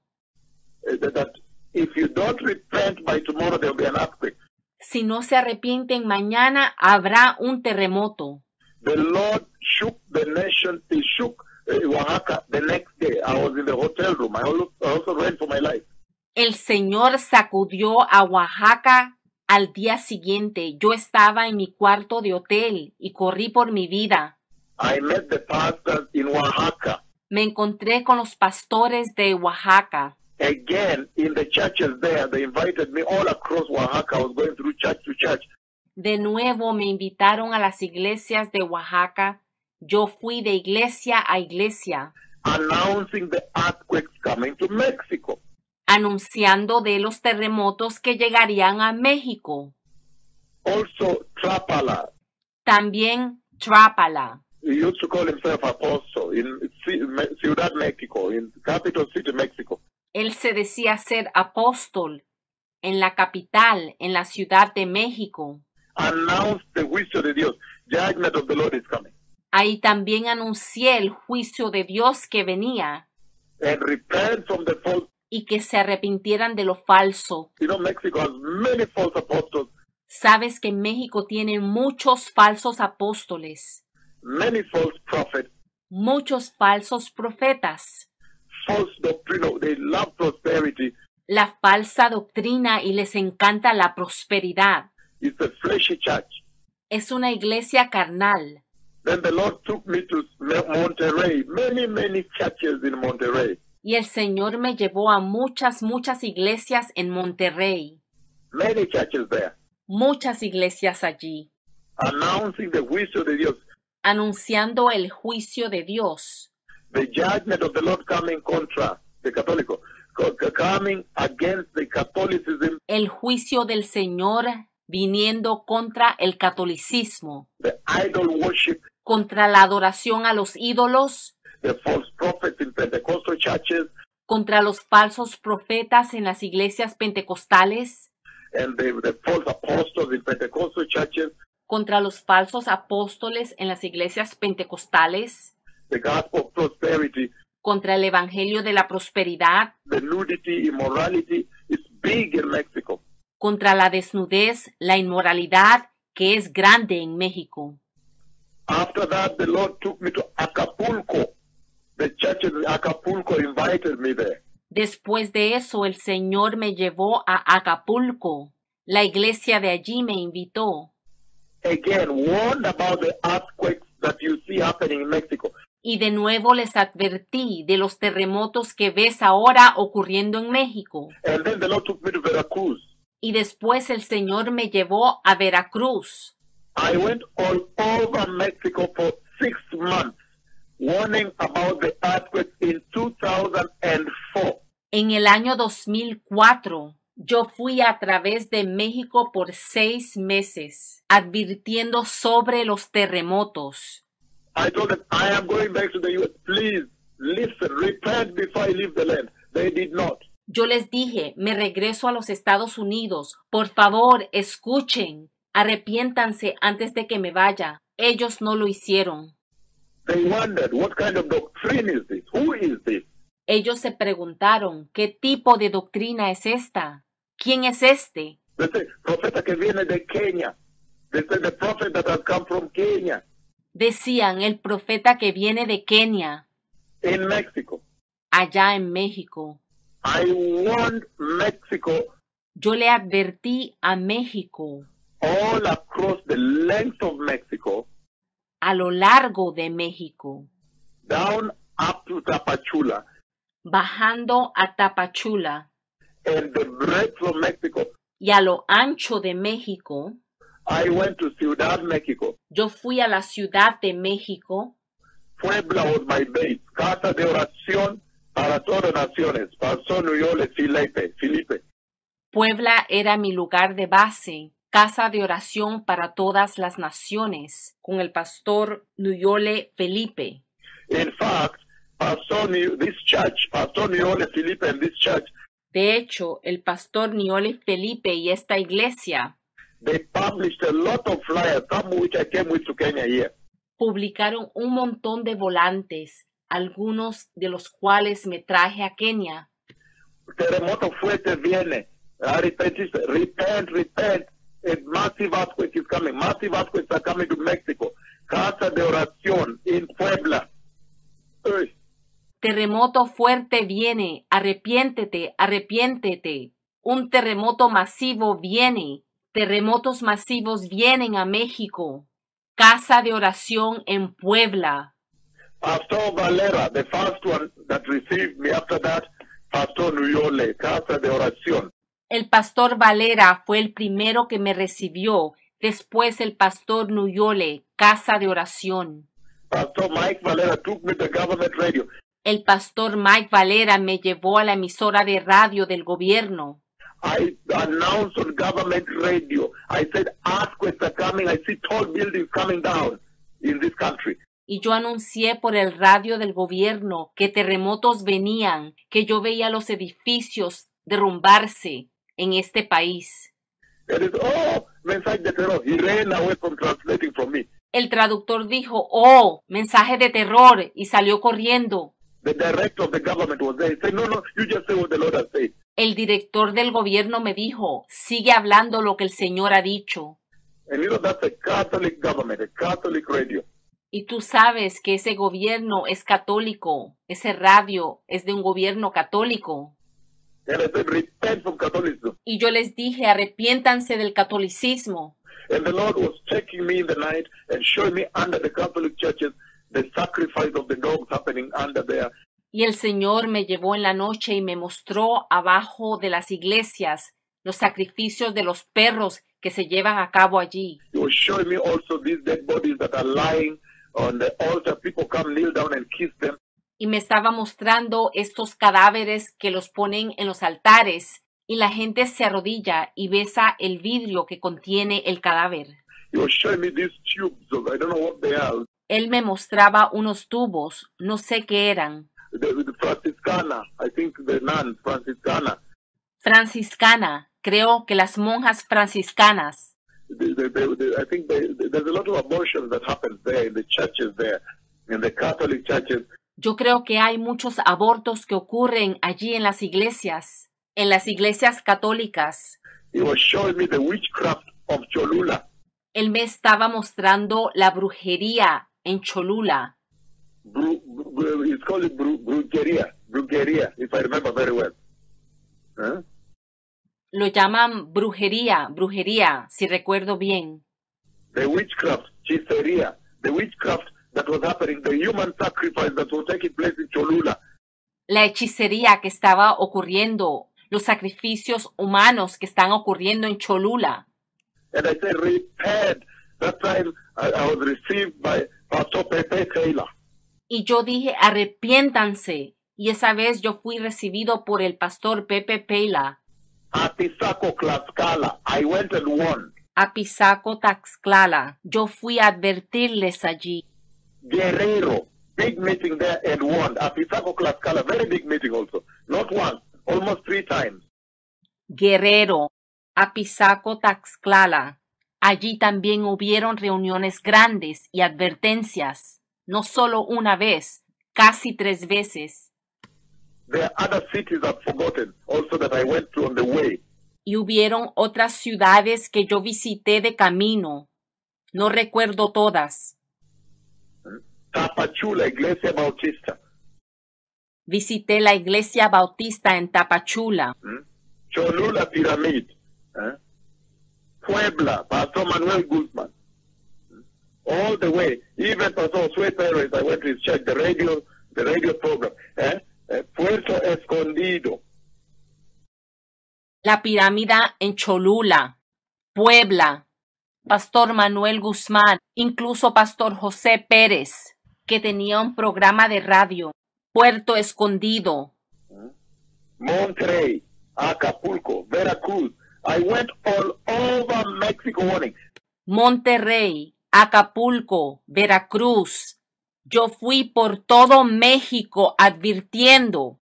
That if you don't repent by tomorrow, there will be an earthquake. Si no se arrepienten mañana, habrá un terremoto. The Lord shook the nation. He shook Oaxaca the next day. I was in the hotel room. I also ran for my life. El Señor sacudió a Oaxaca al día siguiente. Yo estaba en mi cuarto de hotel y corrí por mi vida. I met the pastors in Oaxaca. Me encontré con los pastores de Oaxaca. Again, in the churches there, they invited me all across Oaxaca. I was going through church to church. De nuevo me invitaron a las iglesias de Oaxaca. Yo fui de iglesia a iglesia, Announcing the earthquakes coming to Mexico. anunciando de los terremotos que llegarían a México. Also, Trapala. También Trápala. He used to call himself apostle in Ciudad Mexico, in capital city Mexico. Él se decía ser apóstol en la capital, en la Ciudad de México. Announced the juicio de Dios. Judgment of the Lord is coming. Ahí también anuncié el juicio de Dios que venía And repent from the false. y que se arrepintieran de lo falso. You know, Mexico has many false apostles, Sabes que México tiene muchos falsos apóstoles, many false prophets, muchos falsos profetas, false doctrine. They love prosperity. la falsa doctrina y les encanta la prosperidad. It's a fleshy church. Es una iglesia carnal. Then the Lord took me to Monterrey, many churches in Monterrey, Y el Señor me llevó a muchas iglesias en Monterrey. many churches there, Muchas iglesias allí, announcing the juicio de Dios. anunciando el juicio de Dios. the judgment of the Lord coming contra the Catholic, coming against the Catholicism, El juicio del Señor viniendo contra el catolicismo, the idol worship, contra la adoración a los ídolos, the false prophets in Pentecostal churches, contra los falsos profetas en las iglesias pentecostales, and the false apostles in Pentecostal churches, contra los falsos apóstoles en las iglesias pentecostales, the gospel of prosperity, contra el evangelio de la prosperidad, the nudity, immorality is big in Mexico. contra la desnudez, la inmoralidad, que es grande en México. After that, the Lord took me to Acapulco. The churches in Acapulco invited me there. Después de eso, el Señor me llevó a Acapulco. La iglesia de allí me invitó. Again, warned about the earthquakes that you see happening in Mexico. Y de nuevo les advertí de los terremotos que ves ahora ocurriendo en México. And then the Lord took me to Veracruz. Y después el Señor me llevó a Veracruz. I went all over Mexico for 6 months, warning about the earthquakes in 2004. En el año 2004, yo fui a través de México por 6 meses, advirtiendo sobre los terremotos. I told them, I am going back to the U.S. Please, listen, repent before I leave the land. They did not. Yo les dije, me regreso a los Estados Unidos. Por favor, escuchen. Arrepiéntanse antes de que me vaya. Ellos no lo hicieron. They wondered, what kind of doctrine is this? Who is this? Ellos se preguntaron, ¿qué tipo de doctrina es esta? ¿Quién es este? They say, profeta que viene de Kenia. They say, the prophet that has come from Kenya, Decían, el profeta que viene de Kenia, in Mexico. allá en México. I warned Mexico Yo le advertí a México, all across the length of Mexico, a lo largo de México, down up to Tapachula, bajando a Tapachula and the breadth of Mexico. y a lo ancho de México. I went to Ciudad Mexico. Yo fui a la Ciudad de México. Puebla was my base, casa de oración para todas naciones. Pastor Nuyole Felipe. Puebla era mi lugar de base, casa de oración para todas las naciones, con el pastor Nuyole Felipe. In fact, Pastor Nuyole Felipe and this church, De hecho, el pastor Nuyole Felipe y esta iglesia they published a lot of flyers, some which I came with to Kenya here. publicaron un montón de volantes, algunos de los cuales me traje a Kenia. Terremoto fuerte viene. Repent. A massive earthquake is coming. Massive earthquakes are coming to Mexico. Casa de oración in Puebla. Uy. Terremoto fuerte viene, arrepiéntete, arrepiéntete. Un terremoto masivo viene, terremotos masivos vienen a México. Casa de oración en Puebla. Pastor Valera, the first one that received me after that, Pastor Nuyole, Casa de Oración. El pastor Valera fue el primero que me recibió, después el pastor Nuyole, Casa de oración. Pastor Mike Valera took me to government radio. El pastor Mike Valera me llevó a la emisora de radio del gobierno. I announced on government radio. I said, earthquakes are coming. I see tall buildings coming down in this country. Y yo anuncié por el radio del gobierno que terremotos venían, que yo veía los edificios derrumbarse en este país. It is, mensaje de terror. He ran away from translating from me. El traductor dijo, oh, mensaje de terror, y salió corriendo. The director of the government was there. He said, no, you just say what the Lord has said. El director del gobierno me dijo, sigue hablando lo que el Señor ha dicho. And you know, that's a Catholic government, a Catholic radio. Y tú sabes que ese gobierno es católico, ese radio es de un gobierno católico. And I said, repent from Catholicism. Y yo les dije, arrepiéntanse del catolicismo. And the Lord was taking me in the night and showing me under the Catholic churches the sacrifice of the dogs happening under there. Y el Señor me llevó en la noche y me mostró abajo de las iglesias los sacrificios de los perros que se llevan a cabo allí. He was showing me also these dead bodies that are lying on the altar. People come kneel down and kiss them. y me estaba mostrando estos cadáveres que los ponen en los altares y la gente se arrodilla y besa el vidrio que contiene el cadáver. He was showing me these tubes of, I don't know what they are. Él me mostraba unos tubos, no sé qué eran. The Franciscana, I think the nun, Franciscana. Franciscana, creo que las monjas franciscanas. I think there's a lot of abortions that happens there in the churches there, in the Catholic churches. Yo creo que hay muchos abortos que ocurren allí en las iglesias católicas. He was showing me the witchcraft of Cholula. Él me estaba mostrando la brujería en Cholula. It's called brujeria, if I remember very well. Huh? Lo llaman brujería, si recuerdo bien. The witchcraft, hechicería, the witchcraft that was happening, the human sacrifice that was taking place in Cholula. La hechicería que estaba ocurriendo, los sacrificios humanos que están ocurriendo en Cholula. And I said, repent. That time I was received by Pastor Pepe Taylor. Y yo dije, arrepiéntanse. Y esa vez yo fui recibido por el pastor Pepe Pela. A Pisaco, Tlaxcala, I went and won. A Pisaco, Tlaxcala, yo fui a advertirles allí. Guerrero, big meeting there and won. A Pisaco, Tlaxcala, very big meeting also. Not once, almost 3 times. Guerrero, a Pisaco, Tlaxcala. Allí también hubieron reuniones grandes y advertencias. No solo una vez, casi 3 veces. There are other cities I've forgotten also that I went to on the way. Y hubieron otras ciudades que yo visité de camino. No recuerdo todas. Tapachula, Iglesia Bautista. Visité la iglesia bautista en Tapachula. Cholula Pyramid. Puebla, Pastor Manuel Guzman. All the way. Even Pastor Josué Pérez, I went to his church, the radio program. Puerto Escondido. La pirámide en Cholula, Puebla, Pastor Manuel Guzmán, incluso Pastor José Pérez, que tenía un programa de radio, Puerto Escondido. Monterrey, Acapulco, Veracruz. I went all over Mexico warning. Monterrey, Acapulco, Veracruz. Yo fui por todo México advirtiendo.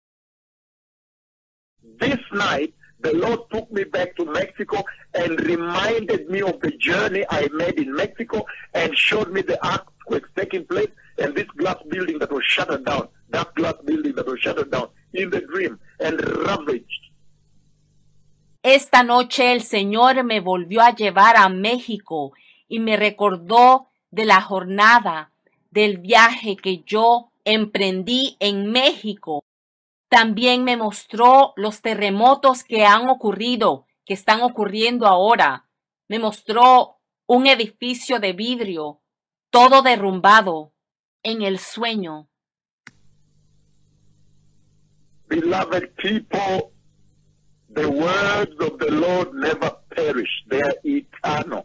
This night, the Lord took me back to Mexico and reminded me of the journey I made in Mexico and showed me the earthquakes taking place and this glass building that was shattered down, that glass building that was shattered down in the dream and ravaged. Esta noche el Señor me volvió a llevar a México y me recordó de la jornada, del viaje que yo emprendí en México. También me mostró los terremotos que han ocurrido, que están ocurriendo ahora. Me mostró un edificio de vidrio, todo derrumbado, en el sueño. Beloved people, the words of the Lord never perish. They are eternal.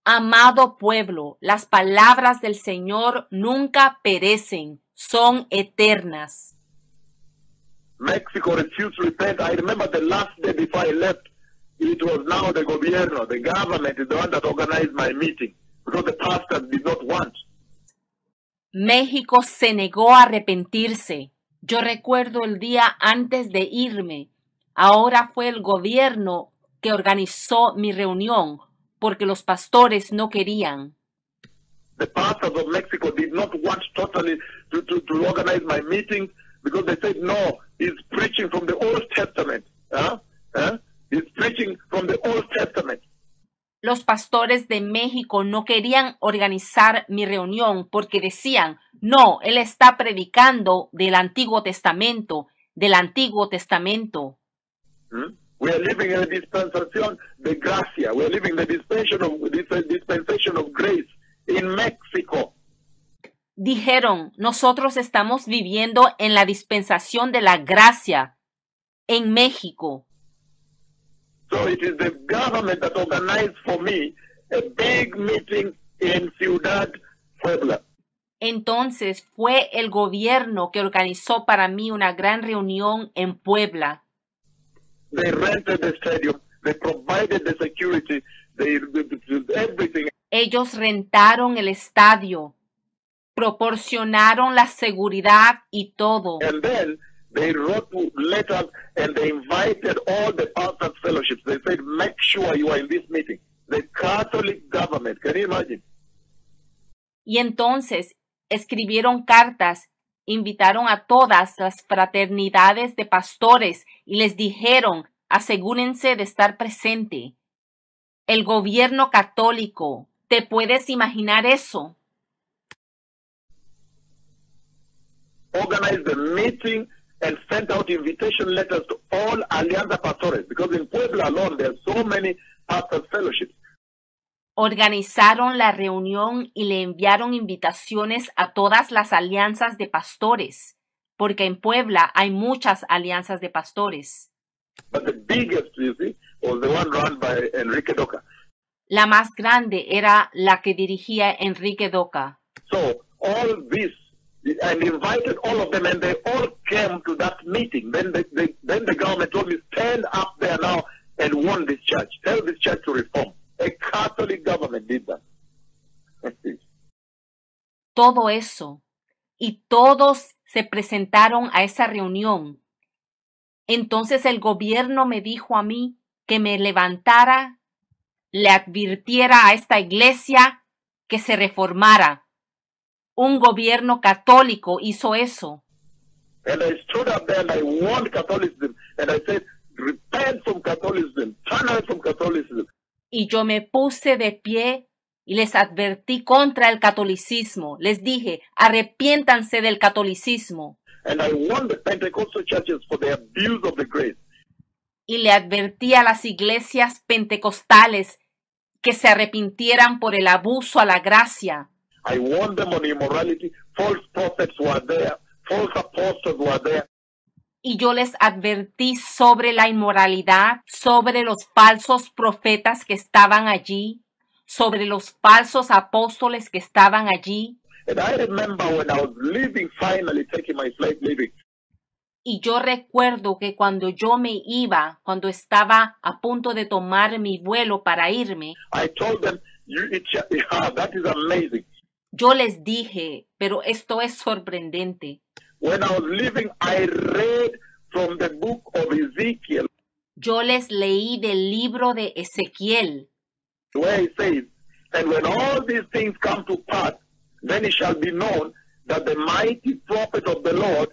Amado pueblo, las palabras del Señor nunca perecen, son eternas. Mexico refused to repent. I remember the last day before I left, it was now the gobierno, the government is the one that organized my meeting because the pastors did not want. México se negó a arrepentirse. Yo recuerdo el día antes de irme. Ahora fue el gobierno que organizó mi reunión porque los pastores no querían. The pastors of Mexico did not want totally to organize my meeting because they said, no, he's preaching from the Old Testament. He's preaching from the Old Testament. Los pastores de México no querían organizar mi reunión porque decían, no, él está predicando del Antiguo Testamento, del Antiguo Testamento. We are living in a dispensation de gracia. We are living the dispensation of grace in Mexico. Dijeron, nosotros estamos viviendo en la dispensación de la gracia en México. So it is the government that organized for me a big meeting in Ciudad Puebla. Entonces fue el gobierno que organizó para mí una gran reunión en Puebla. They rented the stadium. They provided the security. They everything. Ellos rentaron el estadio, proporcionaron la seguridad y todo. And then they wrote letters and they invited all the pastors' fellowships. They said, make sure you are in this meeting. The Catholic government, can you imagine? Y entonces escribieron cartas, invitaron a todas las fraternidades de pastores y les dijeron, asegúrense de estar presente. El gobierno católico, ¿te puedes imaginar eso? Organized the meeting and sent out invitation letters to all Alianza Pastores, because in Puebla alone there are so many pastors' fellowships. Organizaron la reunión y le enviaron invitaciones a todas las alianzas de pastores, porque en Puebla hay muchas alianzas de pastores. But the biggest, you see, was the one run by Enrique Doca. La más grande era la que dirigía Enrique Doca. So all this, and invited all of them, and they all came to that meeting. Then the government told me, stand up there now and warn this church. Tell this church to reform. A Catholic government did that. Todo eso. Y todos se presentaron a esa reunión. Entonces el gobierno me dijo a mí que me levantara, le advirtiera a esta iglesia que se reformara. Un gobierno católico hizo eso. And I stood up there and I warned Catholicism, and I said, repent from Catholicism, turn away from Catholicism. Y yo me puse de pie y les advertí contra el catolicismo. Les dije, arrepiéntanse del catolicismo. And I warned the Pentecostal churches for the abuse of the grace. Y le advertí a las iglesias pentecostales que se arrepintieran por el abuso a la gracia. I warned them on immorality. False prophets were there. False apostles were there. Y yo les advertí sobre la inmoralidad, sobre los falsos profetas que estaban allí, sobre los falsos apóstoles que estaban allí. And I remember when I was leaving, finally taking my flight leaving, Y yo recuerdo que cuando yo me iba, cuando estaba a punto de tomar mi vuelo para irme, I told them, that is amazing. yo les dije, pero esto es sorprendente. When I was leaving, I read from the book of Ezekiel, Yo les leí del libro de Ezequiel, where it says, and when all these things come to pass, then it shall be known that the mighty prophet of the Lord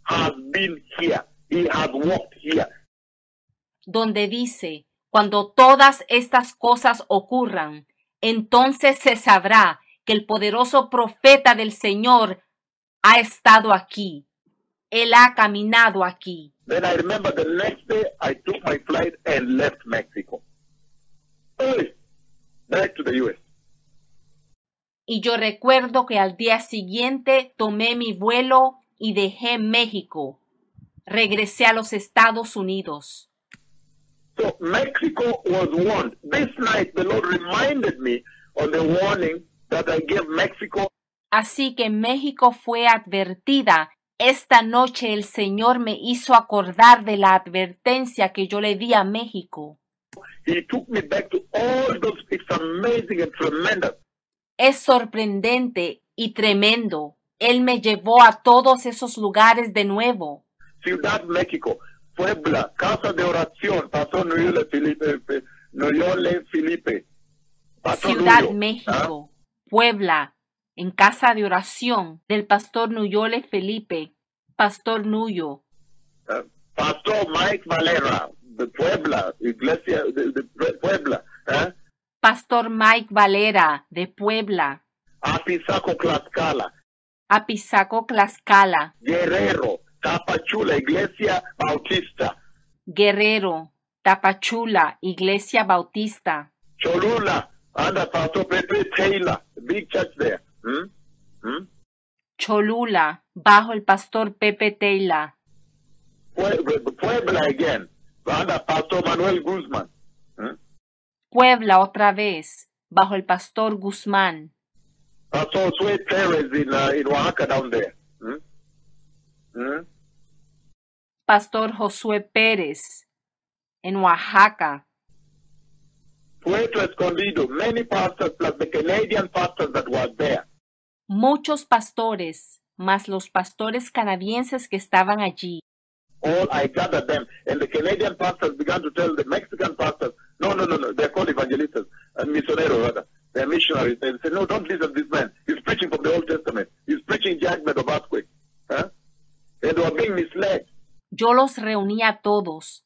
has been here. He has walked here. donde dice, cuando todas estas cosas ocurran, entonces se sabrá que el poderoso profeta del Señor ha estado aquí. Él ha caminado aquí. Then I remember the next day I took my flight and left Mexico. Early, back to the U.S. Y yo recuerdo que al día siguiente tomé mi vuelo y dejé México. Regresé a los Estados Unidos. So Mexico was warned. This night the Lord reminded me of the warning that I gave Mexico. Así que México fue advertida. Esta noche el Señor me hizo acordar de la advertencia que yo le di a México. He took me back to all those. It's amazing and tremendous. Es sorprendente y tremendo. Él me llevó a todos esos lugares de nuevo. Ciudad México, Puebla, Casa de Oración, Pastor Nuyole Felipe. Pastor Ciudad Nuyo, México, Puebla, en Casa de Oración del Pastor Nuyole Felipe, Pastor Nuyo. Pastor Mike Valera, de Puebla, Iglesia de Puebla. Pastor Mike Valera, de Puebla. Apizaco, Tlaxcala. Apizaco, Tlaxcala. Guerrero, Tapachula, Iglesia Bautista. Guerrero, Tapachula, Iglesia Bautista. Cholula, under Pastor Pepe Taylor, big church there. Cholula, bajo el Pastor Pepe Taylor. Puebla again, under Pastor Manuel Guzman. Puebla otra vez, bajo el Pastor Guzmán. Pastor Josué Perez in Oaxaca down there. Pastor Josué Pérez en Oaxaca. Puerto Escondido, many pastors plus the Canadian pastors that were there. Muchos pastores, más los pastores canadienses que estaban allí. All I gathered them, and the Canadian pastors began to tell the Mexican pastors, no, they're called evangelistas, misioneros rather. They're missionaries. They said, no, don't listen to this man. He's preaching from the Old Testament. He's preaching judgment of earthquake. Huh? And they were being misled. Yo los reuní a todos,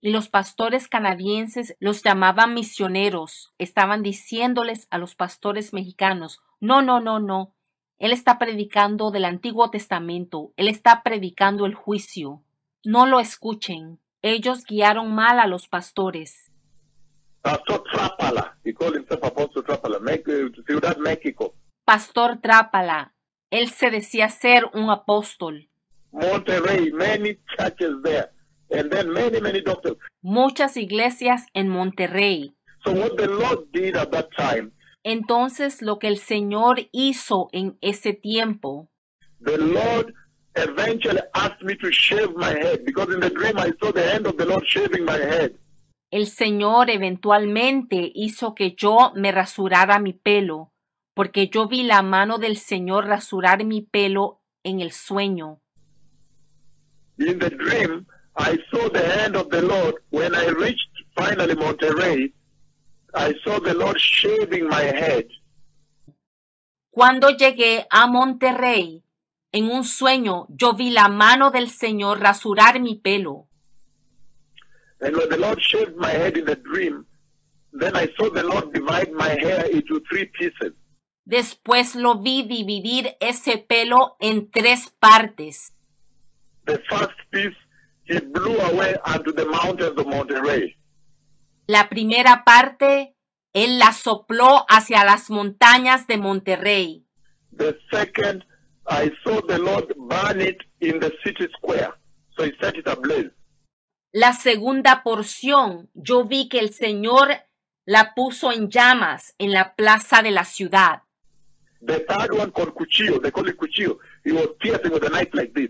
y los pastores canadienses los llamaban misioneros. Estaban diciéndoles a los pastores mexicanos, no. Él está predicando del Antiguo Testamento. Él está predicando el juicio. No lo escuchen. Ellos guiaron mal a los pastores. Pastor Trápala, he called himself Apostle Trápala, Ciudad México. Pastor Trápala, él se decía ser un apóstol. Monterrey, many churches there, and then many doctors. Muchas iglesias en Monterrey. So what the Lord did at that time, Entonces lo que el Señor hizo en ese tiempo, the Lord eventually asked me to shave my head, because in the dream I saw the hand of the Lord shaving my head. el Señor eventualmente hizo que yo me rasurara mi pelo, porque yo vi la mano del Señor rasurar mi pelo en el sueño. In the dream, I saw the hand of the Lord. When I reached finally Monterrey, I saw the Lord shaving my head. Cuando llegué a Monterrey, en un sueño yo vi la mano del Señor rasurar mi pelo. And when the Lord shaved my head in the dream, then I saw the Lord divide my hair into 3 pieces. Después lo vi dividir ese pelo en 3 partes. The first piece, he blew away unto the mountains of Monterrey. La primera parte, él la sopló hacia las montañas de Monterrey. The second, I saw the Lord burn it in the city square. So he set it ablaze. La segunda porción, yo vi que el Señor la puso en llamas en la plaza de la ciudad. The third one called cuchillo, they call it cuchillo. He was piercing with a knife like this.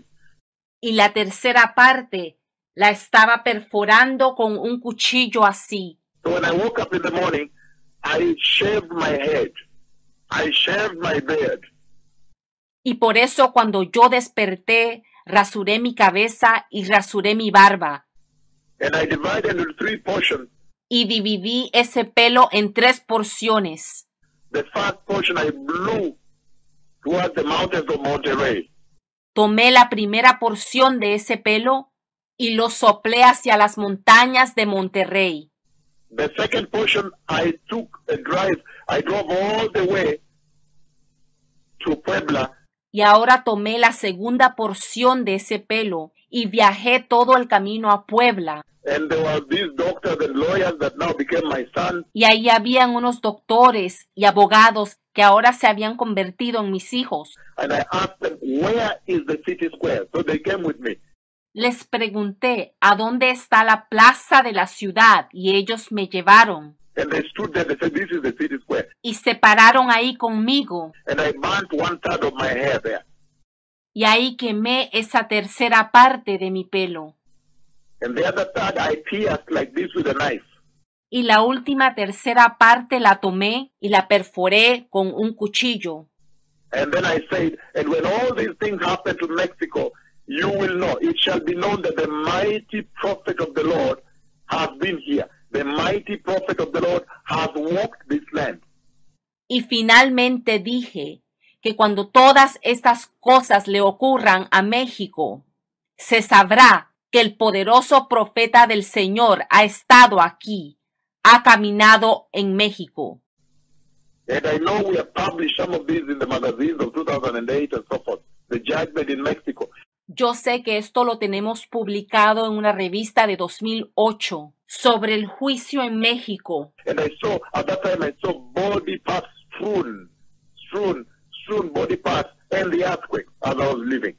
Y la tercera parte la estaba perforando con un cuchillo así. So when I woke up in the morning, I shaved my head. I shaved my beard. Y por eso cuando yo desperté, rasuré mi cabeza y rasuré mi barba. And I divided into 3 portions. Y dividí ese pelo en 3 porciones. The first portion I blew towards the mountains of Monterrey. Tomé la primera porción de ese pelo y lo soplé hacia las montañas de Monterrey. The second portion I took a drive. I drove all the way to Puebla. Y ahora tomé la segunda porción de ese pelo y viajé todo el camino a Puebla. And there were these doctors and lawyers that now became my sons. Y ahí habían unos doctores y abogados que ahora se habían convertido en mis hijos. And I asked them, where is the city square? So they came with me. Les pregunté, ¿a dónde está la plaza de la ciudad? Y ellos me llevaron. And they stood there, they said, this is the city square. Y se pararon ahí conmigo. And I burnt 1/3 of my hair there. Y ahí quemé esa tercera parte de mi pelo. And the other third I pierced like this with a knife. Y la última tercera parte la tomé y la perforé con un cuchillo. And then I said, and when all these things happen to Mexico, you will know, it shall be known that the mighty prophet of the Lord has been here. The mighty prophet of the Lord has walked this land. Y finalmente dije que cuando todas estas cosas le ocurran a México, se sabrá que el poderoso profeta del Señor ha estado aquí, ha caminado en México. And I know we have published some of these in the magazines of 2008 and so forth. The judgment in Mexico. Yo sé que esto lo tenemos publicado en una revista de 2008 sobre el juicio en México. And I saw, at that time, I saw body parts strewn body parts and the earthquake as I was living.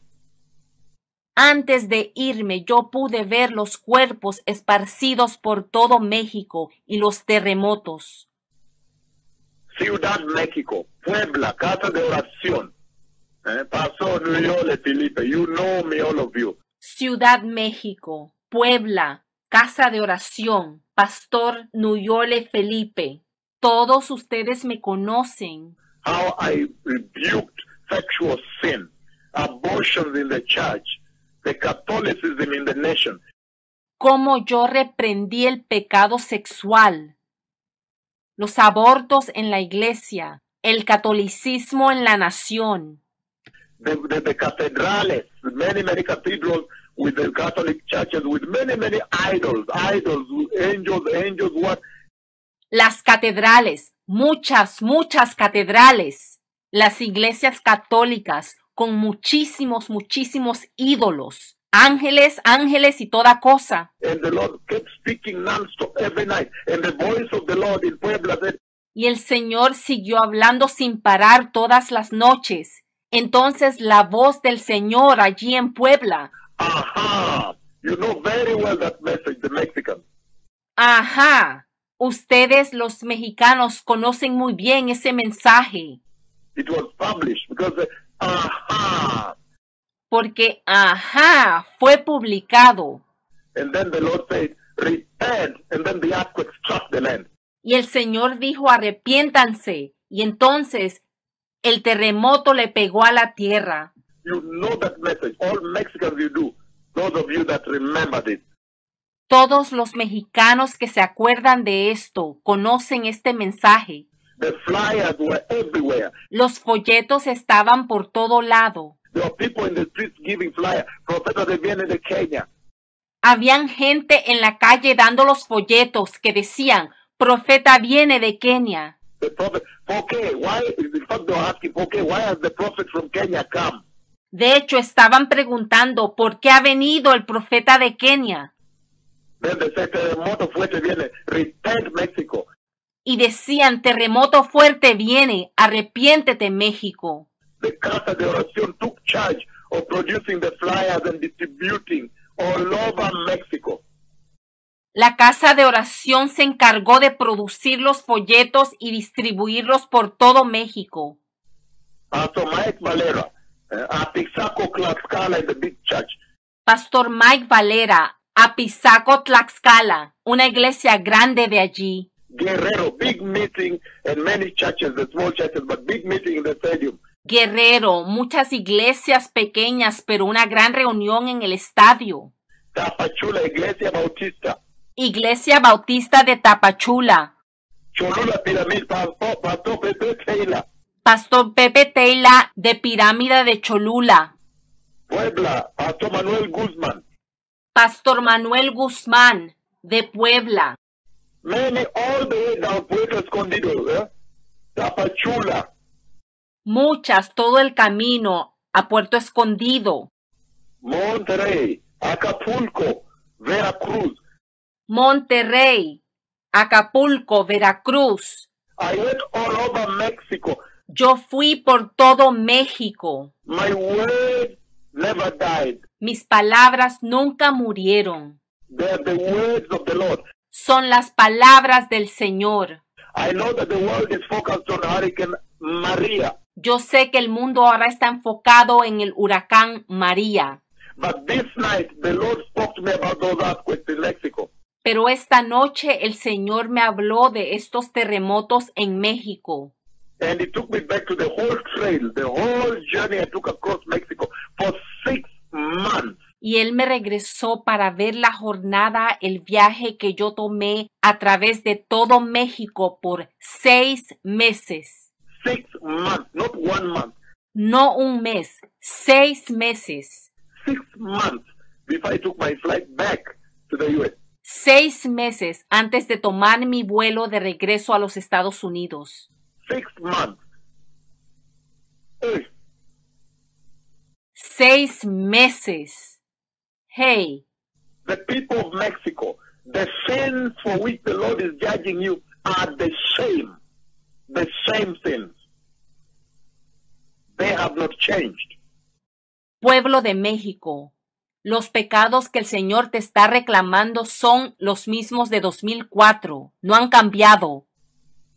Antes de irme, yo pude ver los cuerpos esparcidos por todo México y los terremotos. Ciudad México, Puebla, Casa de Oración. Pastor Nuyole Felipe, you know me, all of you. Ciudad México, Puebla, Casa de Oración, Pastor Nuyole Felipe. Todos ustedes me conocen. How I rebuked sexual sin, abortions in the church, the Catholicism in the nation. Cómo yo reprendí el pecado sexual, los abortos en la iglesia, el catolicismo en la nación. The cathedrales, many cathedrals with the Catholic churches, with many idols, angels, what? Las catedrales, muchas catedrales. Las iglesias católicas con muchísimos ídolos. Ángeles y toda cosa. And the Lord kept speaking non-stop every night. And the voice of the Lord in Puebla said, Y el Señor siguió hablando sin parar todas las noches. Entonces la voz del Señor allí en Puebla. aha, you know very well that message, the Mexicans. Ajá, ustedes los mexicanos conocen muy bien ese mensaje. It was published because, aha. Porque, ajá, fue publicado. And then the Lord said, repent. And then the earthquake struck the land. Y el Señor dijo, arrepiéntanse. Y entonces el terremoto le pegó a la tierra. You know that message. All Mexicans you do. Those of you that remember this. Todos los mexicanos que se acuerdan de esto conocen este mensaje. The flyers were everywhere. Los folletos estaban por todo lado. There were people in the streets giving flyers. Profeta de viene de Kenya. Habían gente en la calle dando los folletos que decían, profeta viene de Kenia. The prophet, ¿por qué? Why? In fact, they were asking, ¿por qué? Why has the prophet from Kenya come? De hecho, estaban preguntando, ¿por qué ha venido el profeta de Kenia? Then they said, terremoto fuerte viene. Repent, Mexico. Y decían, terremoto fuerte viene, arrepiéntete, México. The Casa de Oración took charge of producing the flyers and distributing all over Mexico. La casa de oración se encargó de producir los folletos y distribuirlos por todo México. Pastor Mike Valera, Apizaco, Tlaxcala, in the big church. Pastor Mike Valera, Apizaco, Tlaxcala, una iglesia grande de allí. Guerrero, big meeting, and many churches, the small churches, but big meeting in the stadium. Guerrero, muchas iglesias pequeñas, pero una gran reunión en el estadio. Tapachula, Iglesia Bautista. Iglesia Bautista de Tapachula. Cholula, Piramid, Pastor Pepe Taylor. Pastor Pepe Taylor de Pirámide de Cholula. Puebla, Pastor Manuel Guzmán. Pastor Manuel Guzmán de Puebla. Many, all the way down, Puerto Escondido, Tapachula. Muchas, todo el camino a Puerto Escondido. Monterrey, Acapulco, Veracruz. Monterrey, Acapulco, Veracruz. I went all over Mexico. Yo fui por todo México. My word never died. Mis palabras nunca murieron. They are the words of the Lord. Son las palabras del Señor. I know that the world is focused on Hurricane Maria. Yo sé que el mundo ahora está enfocado en el huracán María. But this night, the Lord spoke to me about those earthquakes in Mexico. Pero esta noche el Señor me habló de estos terremotos en México. And He took me back to the whole trail, the whole journey I took across Mexico for 6 months. Y Él me regresó para ver la jornada, el viaje que yo tomé a través de todo México por 6 meses. 6 months, not 1 month. No un mes, 6 meses. 6 months before I took my flight back to the U.S. 6 meses antes de tomar mi vuelo de regreso a los Estados Unidos. 6 months. Hey, 6 meses. Hey, the people of Mexico, the sins for which the Lord is judging you are the same sins. They have not changed. pueblo de México, los pecados que el Señor te está reclamando son los mismos de 2004, no han cambiado.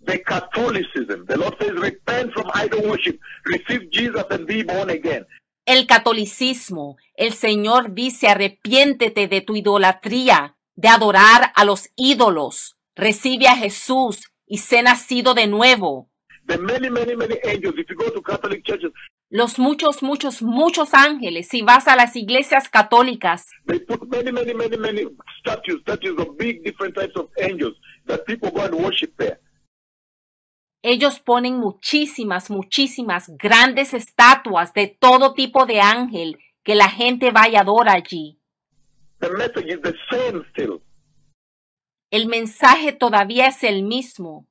the Catholicism. The Lord says, repent from idol worship, receive Jesus and be born again. El catolicismo. El Señor dice, arrepiéntete de tu idolatría, de adorar a los ídolos. Recibe a Jesús y sé nacido de nuevo. The many angels, if you go to Catholic churches, Los muchos ángeles, si vas a las iglesias católicas, they put many statues of big different types of angels that people go and worship there. ellos ponen muchísimas grandes estatuas de todo tipo de ángel que la gente va y adora allí. The message is the same still. El mensaje todavía es el mismo.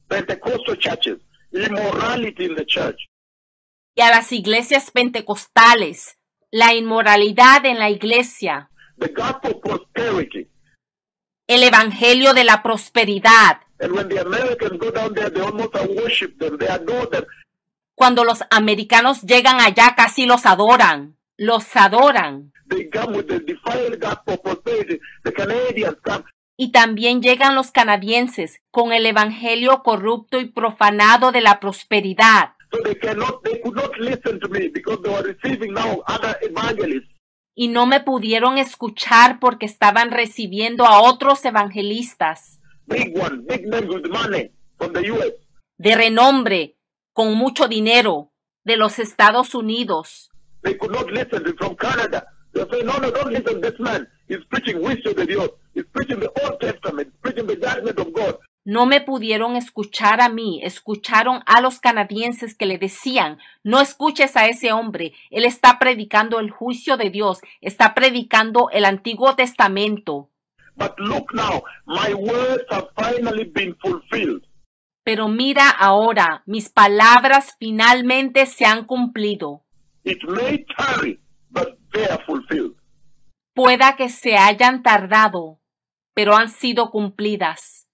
Pentecostal churches, immorality in the church. Y a las iglesias pentecostales, la inmoralidad en la iglesia, The gospel of prosperity. el evangelio de la prosperidad. And when the Americans go down there, they almost worship them. They adore them. Cuando los americanos llegan allá casi los adoran. They come with the defiled gospel of prosperity. The Canadians come. Y también llegan los canadienses con el evangelio corrupto y profanado de la prosperidad. So they could not listen to me because they were receiving now other evangelists. Y no me pudieron escuchar porque estaban recibiendo a otros evangelistas Big ones, big men with money from the U.S. de renombre, con mucho dinero, de los Estados Unidos. They could not listen from Canada. They say, no, don't listen to this man. He's preaching juicio de Dios. He's preaching the Old Testament. He's preaching the judgment of God. No me pudieron escuchar a mí, escucharon a los canadienses que le decían, no escuches a ese hombre, él está predicando el juicio de Dios, está predicando el Antiguo Testamento. But look now, my words have finally been fulfilled. Pero mira ahora, mis palabras finalmente se han cumplido. It may tarry, but they are fulfilled. Pueda que se hayan tardado, pero han sido cumplidas.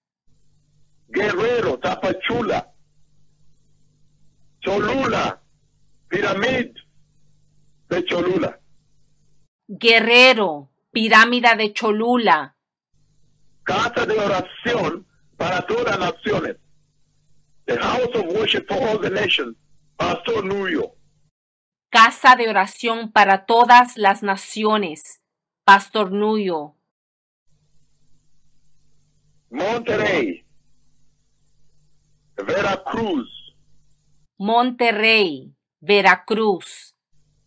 Guerrero, Tapachula, Cholula, Pirámide de Cholula. Guerrero, pirámide de Cholula, Casa de oración para todas las naciones. The house of worship for all the nations. Pastor Nuyo. casa de oración para todas las naciones. Pastor Nuyo. Monterrey. Veracruz. Monterrey, Veracruz.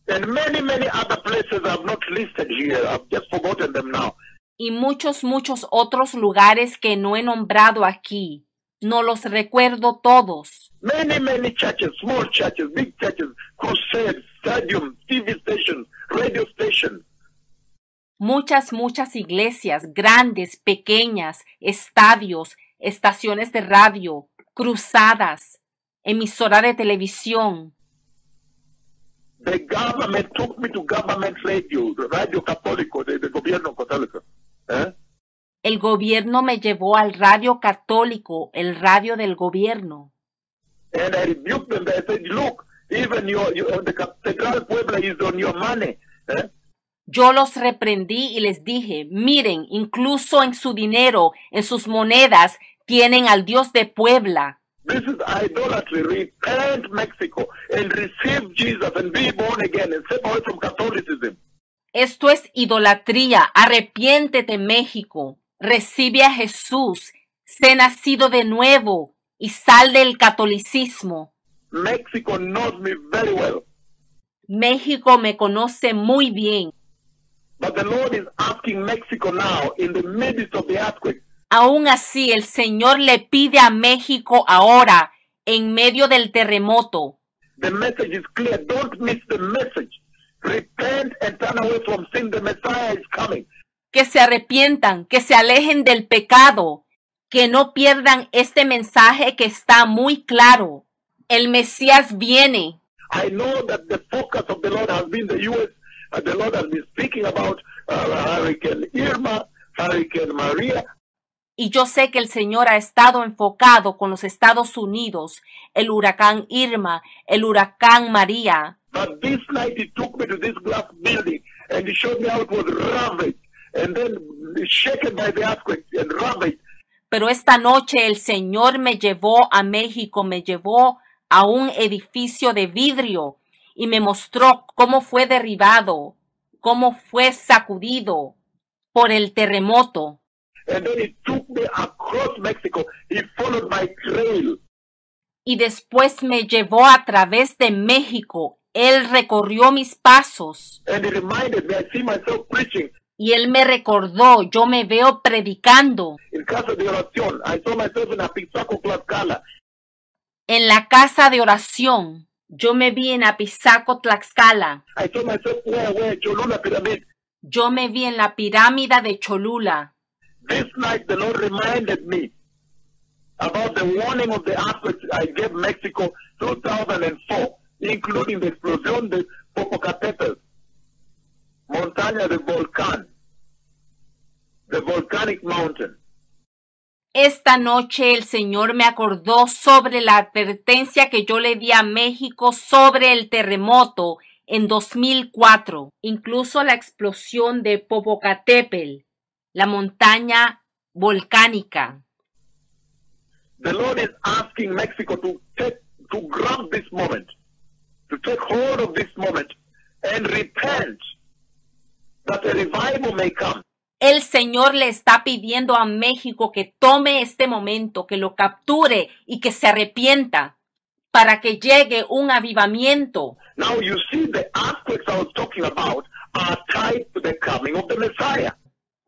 And many other places I've not listed here. I've just forgotten them now. Y muchos otros lugares que no he nombrado aquí. No los recuerdo todos. Many churches, small churches, big churches, crusades, stadiums, TV stations, radio stations. Muchas iglesias, grandes, pequeñas, estadios, estaciones de radio, cruzadas, emisora de televisión. The government took me to government radio, the radio católico, the gobierno católico. El gobierno me llevó al radio católico, el radio del gobierno. And I rebuked them. I said, look, even the Catedral Puebla is on your money. Yo los reprendí y les dije, miren, incluso en su dinero, en sus monedas, tienen al Dios de Puebla. This is idolatry. Repent, Mexico, and receive Jesus and be born again and step away from Catholicism. Esto es idolatría. Arrepiéntete, México. Recibe a Jesús. Sé nacido de nuevo y sal del catolicismo. Mexico knows me very well. México me conoce muy bien. But the Lord is asking Mexico now, in the midst of the earthquake. Aún así, el Señor le pide a México ahora, en medio del terremoto. The message is clear. Don't miss the message. Repent and turn away from sin. The Messiah is coming. Que se arrepientan, que se alejen del pecado, que no pierdan este mensaje que está muy claro. El Mesías viene. I know that the focus of the Lord has been the U.S. The Lord has been speaking about Hurricane Irma, Hurricane Maria. Y yo sé que el Señor ha estado enfocado con los Estados Unidos, el huracán Irma, el huracán María. But this night he took me to this glass building and he showed me how it was ravaged and then shaken by the earthquake and ravaged. Pero esta noche el Señor me llevó a México, me llevó a un edificio de vidrio y me mostró cómo fue derribado, cómo fue sacudido por el terremoto. And then he took me across Mexico. He followed my trail. Y después me llevó a través de México. Él recorrió mis pasos. And he reminded me, I see myself preaching. Y él me recordó, yo me veo predicando. In Casa de Oración, I saw myself in Apizaco, Tlaxcala. En la casa de oración, yo me vi en Apizaco, Tlaxcala. I saw myself where Cholula Pyramid. Yo me vi en la pirámide de Cholula. This night the Lord reminded me about the warning of the earthquake I gave Mexico 2004, including the explosion de Popocatépetl, montaña del volcán, the volcanic mountain. Esta noche el Señor me acordó sobre la advertencia que yo le di a México sobre el terremoto en 2004, incluso la explosión de Popocatépetl, la montaña volcánica. The Lord is asking Mexico to grab this moment, to take hold of this moment and repent that a revival may come. El Señor le está pidiendo a México que tome este momento, que lo capture y que se arrepienta para que llegue un avivamiento. Now you see the earthquakes I was talking about are tied to the coming of the Messiah.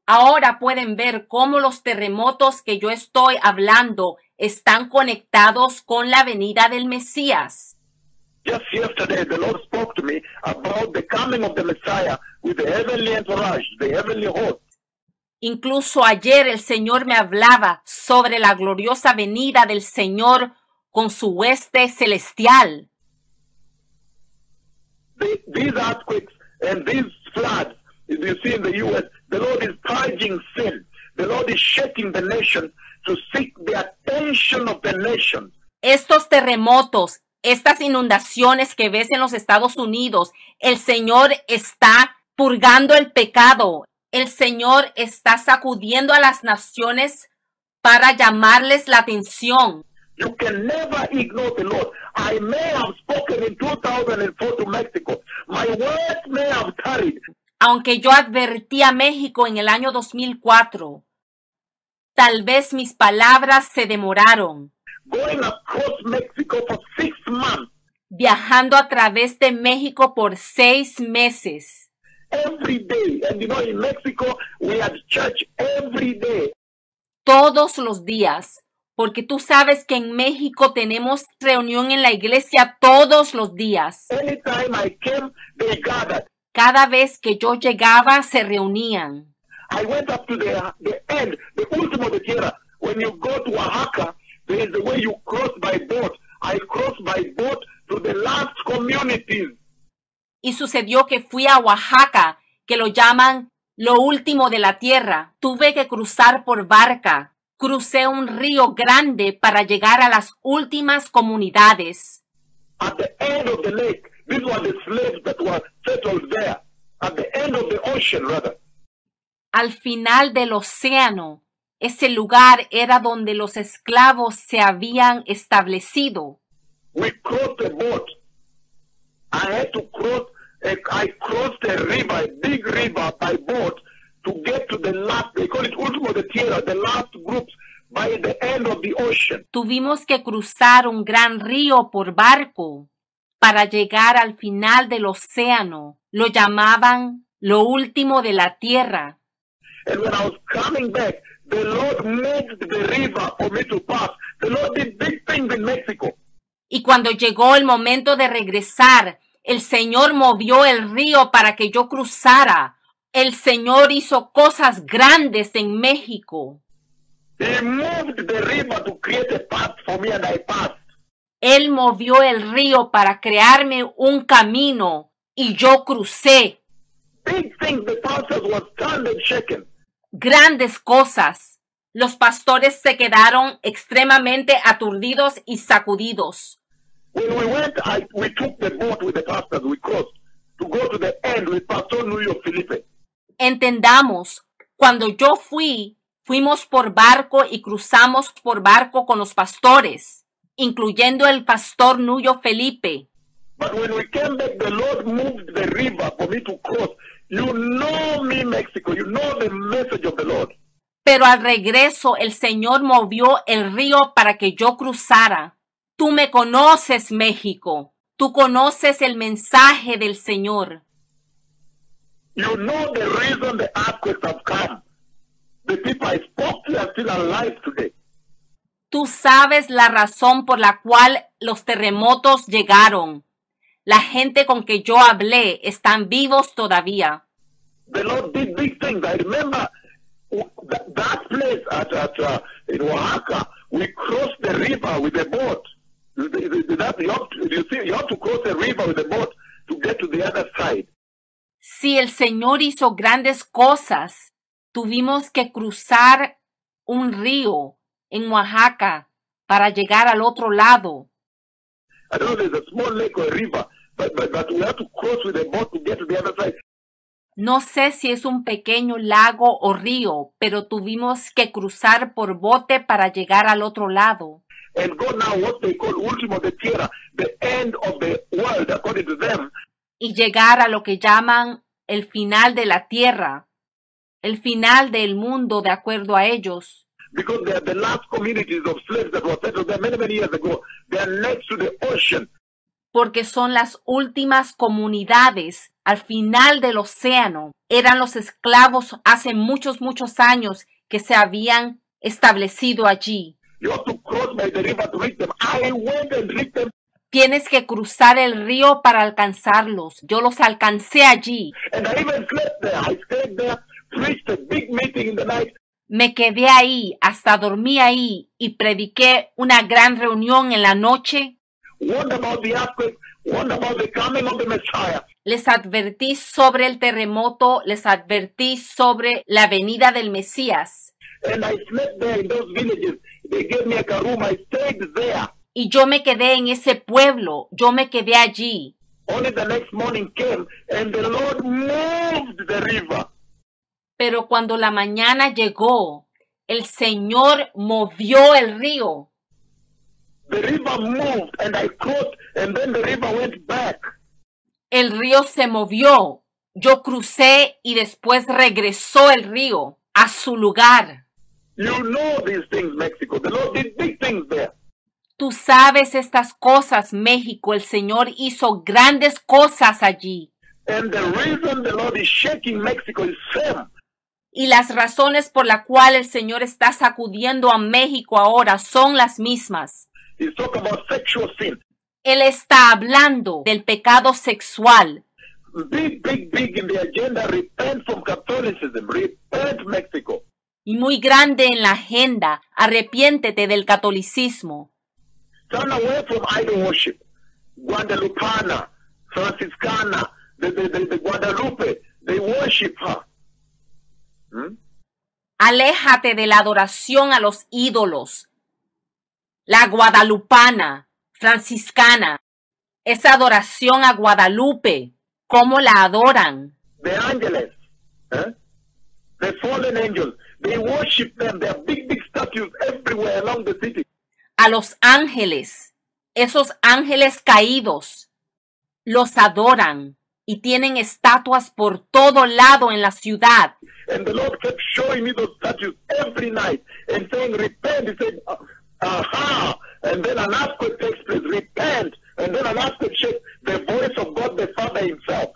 Ahora pueden ver cómo los terremotos que yo estoy hablando están conectados con la venida del Mesías. Just yesterday, the Lord spoke to me about the coming of the Messiah with the heavenly entourage, the heavenly host. Incluso ayer el Señor me hablaba sobre la gloriosa venida del Señor con su hueste celestial. These earthquakes and these floods, as you see in the U.S., the Lord is purging sin. The Lord is shaking the nation to seek the attention of the nation. Estos terremotos, estas inundaciones que ves en los Estados Unidos, el Señor está purgando el pecado. El Señor está sacudiendo a las naciones para llamarles la atención. You can never ignore the Lord. I may have spoken in 2004 to Mexico. My words may have tarried. Aunque yo advertí a México en el año 2004, tal vez mis palabras se demoraron. Going across Mexico for 6 months. Viajando a través de México por 6 meses. Every day. And you know, in Mexico, we had church every day. Todos los días. Porque tú sabes que en México tenemos reunión en la iglesia todos los días. Anytime I came, they gathered. Cada vez que yo llegaba, se reunían. I went up to the end, the último de tierra. When you go to Oaxaca, there is the way you cross by boat. I crossed by boat to the last communities. Y sucedió que fui a Oaxaca, que lo llaman lo último de la tierra. Tuve que cruzar por barca. Crucé un río grande para llegar a las últimas comunidades. At the end of the lake, these were the slaves that were settled there. At the end of the ocean, rather. Al final del océano, ese lugar era donde los esclavos se habían establecido. We crossed a boat. I had to cross, I crossed a river, a big river by boat to get to the last, they call it último de tierra, the last groups by the end of the ocean. Tuvimos que cruzar un gran río por barco para llegar al final del océano. Lo llamaban lo último de la tierra. And when I was coming back, the Lord moved the river for me to pass. The Lord did big things in Mexico. Y cuando llegó el momento de regresar, el Señor movió el río para que yo cruzara. El Señor hizo cosas grandes en México. He moved the river to create a path for me and I passed. Él movió el río para crearme un camino y yo crucé. Big things, the pastors were stunned and shaken. Grandes cosas. Los pastores se quedaron extremadamente aturdidos y sacudidos. When we went, we took the boat with the pastors, we crossed to go to the end with Pastor Luis Felipe. Entendamos, cuando yo fui, Fuimos por barco y cruzamos por barco con los pastores, incluyendo el pastor Nuyo Felipe. But when we came back, the Lord moved the river for me to cross. You know me, Mexico. You know the message of the Lord. Pero al regreso el Señor movió el río para que yo cruzara. Tú me conoces, México. Tú conoces el mensaje del Señor. You know the reason the earthquakes have come. The people I spoke to are still alive today. Tú sabes la razón por la cual los terremotos llegaron. La gente con que yo hablé están vivos todavía. The Lord did big things. I remember that place in Oaxaca. We crossed the river with a boat. You have to cross the river with a boat to get to the other side. Si el Señor hizo grandes cosas, tuvimos que cruzar un río en Oaxaca para llegar al otro lado. I don't know if there's a small lake or a river, but we have to cross with a boat to get to the other side. No sé si es un pequeño lago o río, pero tuvimos que cruzar por bote para llegar al otro lado. And go now what they call último de tierra, the end of the world, according to them. Y llegar a lo que llaman el final de la tierra, el final del mundo de acuerdo a ellos. Because they are the last communities of slaves that were settled there many, many years ago. They are next to the ocean. Porque son las últimas comunidades al final del océano. Eran los esclavos hace muchos, muchos años que se habían establecido allí. You have to cross by the river to reach them. I went and reached them. Tienes que cruzar el río para alcanzarlos. Yo los alcancé allí. And I even slept there. I stayed there, preached a big meeting in the night. Me quedé ahí, hasta dormí ahí y prediqué una gran reunión en la noche. Warned about the earthquake, warned about the coming of the Messiah. Les advertí sobre el terremoto, les advertí sobre la venida del Mesías. And I slept there in those villages. They gave me a room. I stayed there. Y yo me quedé en ese pueblo, yo me quedé allí. Only the next morning came and the Lord moved the river. Pero cuando la mañana llegó, el Señor movió el río. The river moved and I crossed and then the river went back. El río se movió, yo crucé y después regresó el río a su lugar. You know these things, Mexico. The Lord did big things there. Tú sabes estas cosas, México. El Señor hizo grandes cosas allí. And the reason the Lord is shaking Mexico is same. Y las razones por las cuales el Señor está sacudiendo a México ahora son las mismas. He's talking about sexual sin. Él está hablando del pecado sexual. Big, big, big in the agenda. Repent from Catholicism. Repent, Mexico. Y muy grande en la agenda. Arrepiéntete del catolicismo. Turn away from idol worship. Guadalupana, Franciscana, the Guadalupe, they worship her. Aléjate de la adoración a los ídolos. La guadalupana, franciscana, esa adoración a Guadalupe, ¿cómo la adoran? The ángeles, the fallen angels, they worship them. There are big, big statues everywhere along the city. A los ángeles, esos ángeles caídos, los adoran y tienen estatuas por todo lado en la ciudad. And the Lord kept showing me those statues every night and saying, repent. He said, aha. And then an earthquake takes place, repent. And then an earthquake shakes the voice of God the Father himself.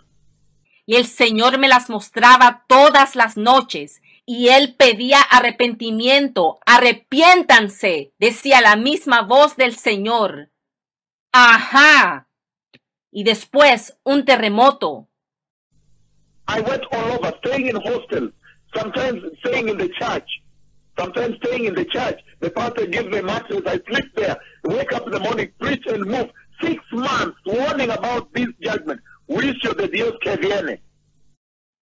Y el Señor me las mostraba todas las noches. Y él pedía arrepentimiento. Arrepiéntanse, decía la misma voz del Señor. Ajá. Y después un terremoto. I went all over, staying in hostels, sometimes staying in the church, sometimes staying in the church. The pastor gives me mattress, I sleep there, wake up in the morning, preach and move. 6 months warning about this judgment. Juicio de Dios que viene.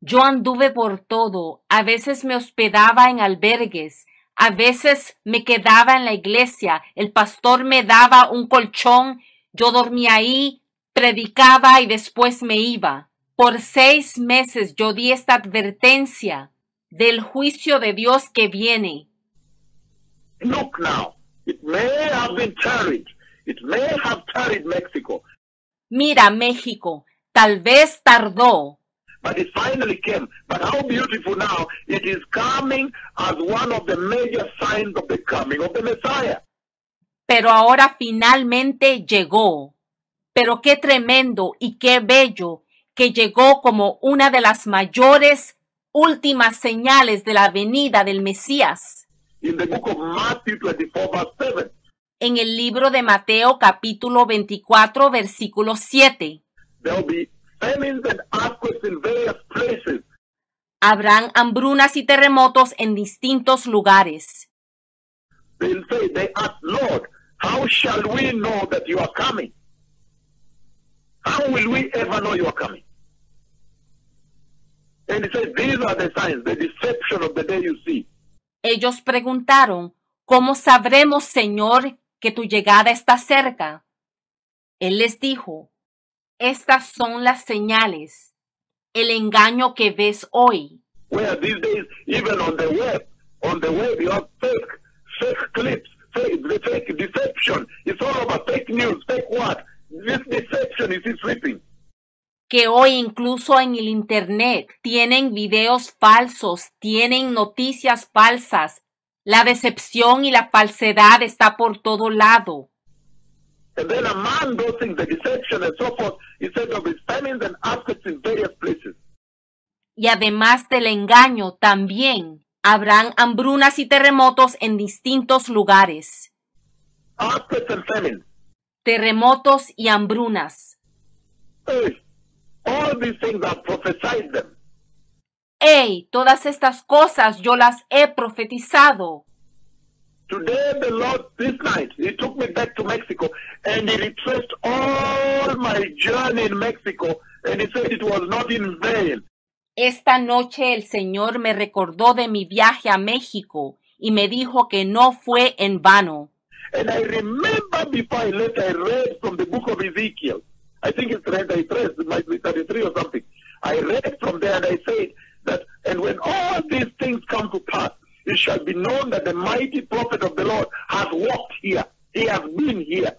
Yo anduve por todo. A veces me hospedaba en albergues. A veces me quedaba en la iglesia. El pastor me daba un colchón. Yo dormía ahí, predicaba y después me iba. Por 6 meses yo di esta advertencia. del juicio de Dios que viene. Look now, it may have been tarried. It may have tarried Mexico, Mira, México, tal vez tardó, but it finally came. But how beautiful now, it is coming as one of the major signs of the coming of the Messiah. pero ahora finalmente llegó. Pero qué tremendo y qué bello que llegó como una de las mayores últimas señales de la venida del Mesías. In the book of Matthew 24, verse 7, En el libro de Mateo capítulo 24 versículo 7. there will be famines and earthquakes in various places. Habrán hambrunas y terremotos en distintos lugares. They ask, Lord, how shall we know that you are coming? How will we ever know you are coming? And he says, these are the signs, the deception of the day you see. Ellos preguntaron, ¿cómo sabremos, Señor, que tu llegada está cerca? Él les dijo, estas son las señales, el engaño que ves hoy. Where these days, even on the web you have fake clips, fake deception. It's all about fake news, fake what? This deception is sweeping. Que hoy incluso en el internet tienen videos falsos, tienen noticias falsas. La decepción y la falsedad está por todo lado. And then among those things, the deception and so forth, he said of his famines and earthquakes in various places. Y además del engaño, también habrán hambrunas y terremotos en distintos lugares. Earthquakes and famines. Terremotos y hambrunas. Hey, all these things are prophesied them. ¡Ey! Todas estas cosas yo las he profetizado. Today the Lord, this night, he took me back to Mexico and he retraced all my journey in Mexico and he said it was not in vain. Esta noche el Señor me recordó de mi viaje a México y me dijo que no fue en vano. And I remember before I left, I read from the book of Ezekiel. I think it's 33, it might be 33 or something. I read from there and I said that, and when all these things come to pass, it shall be known that the mighty prophet of the Lord has walked here. He has been here.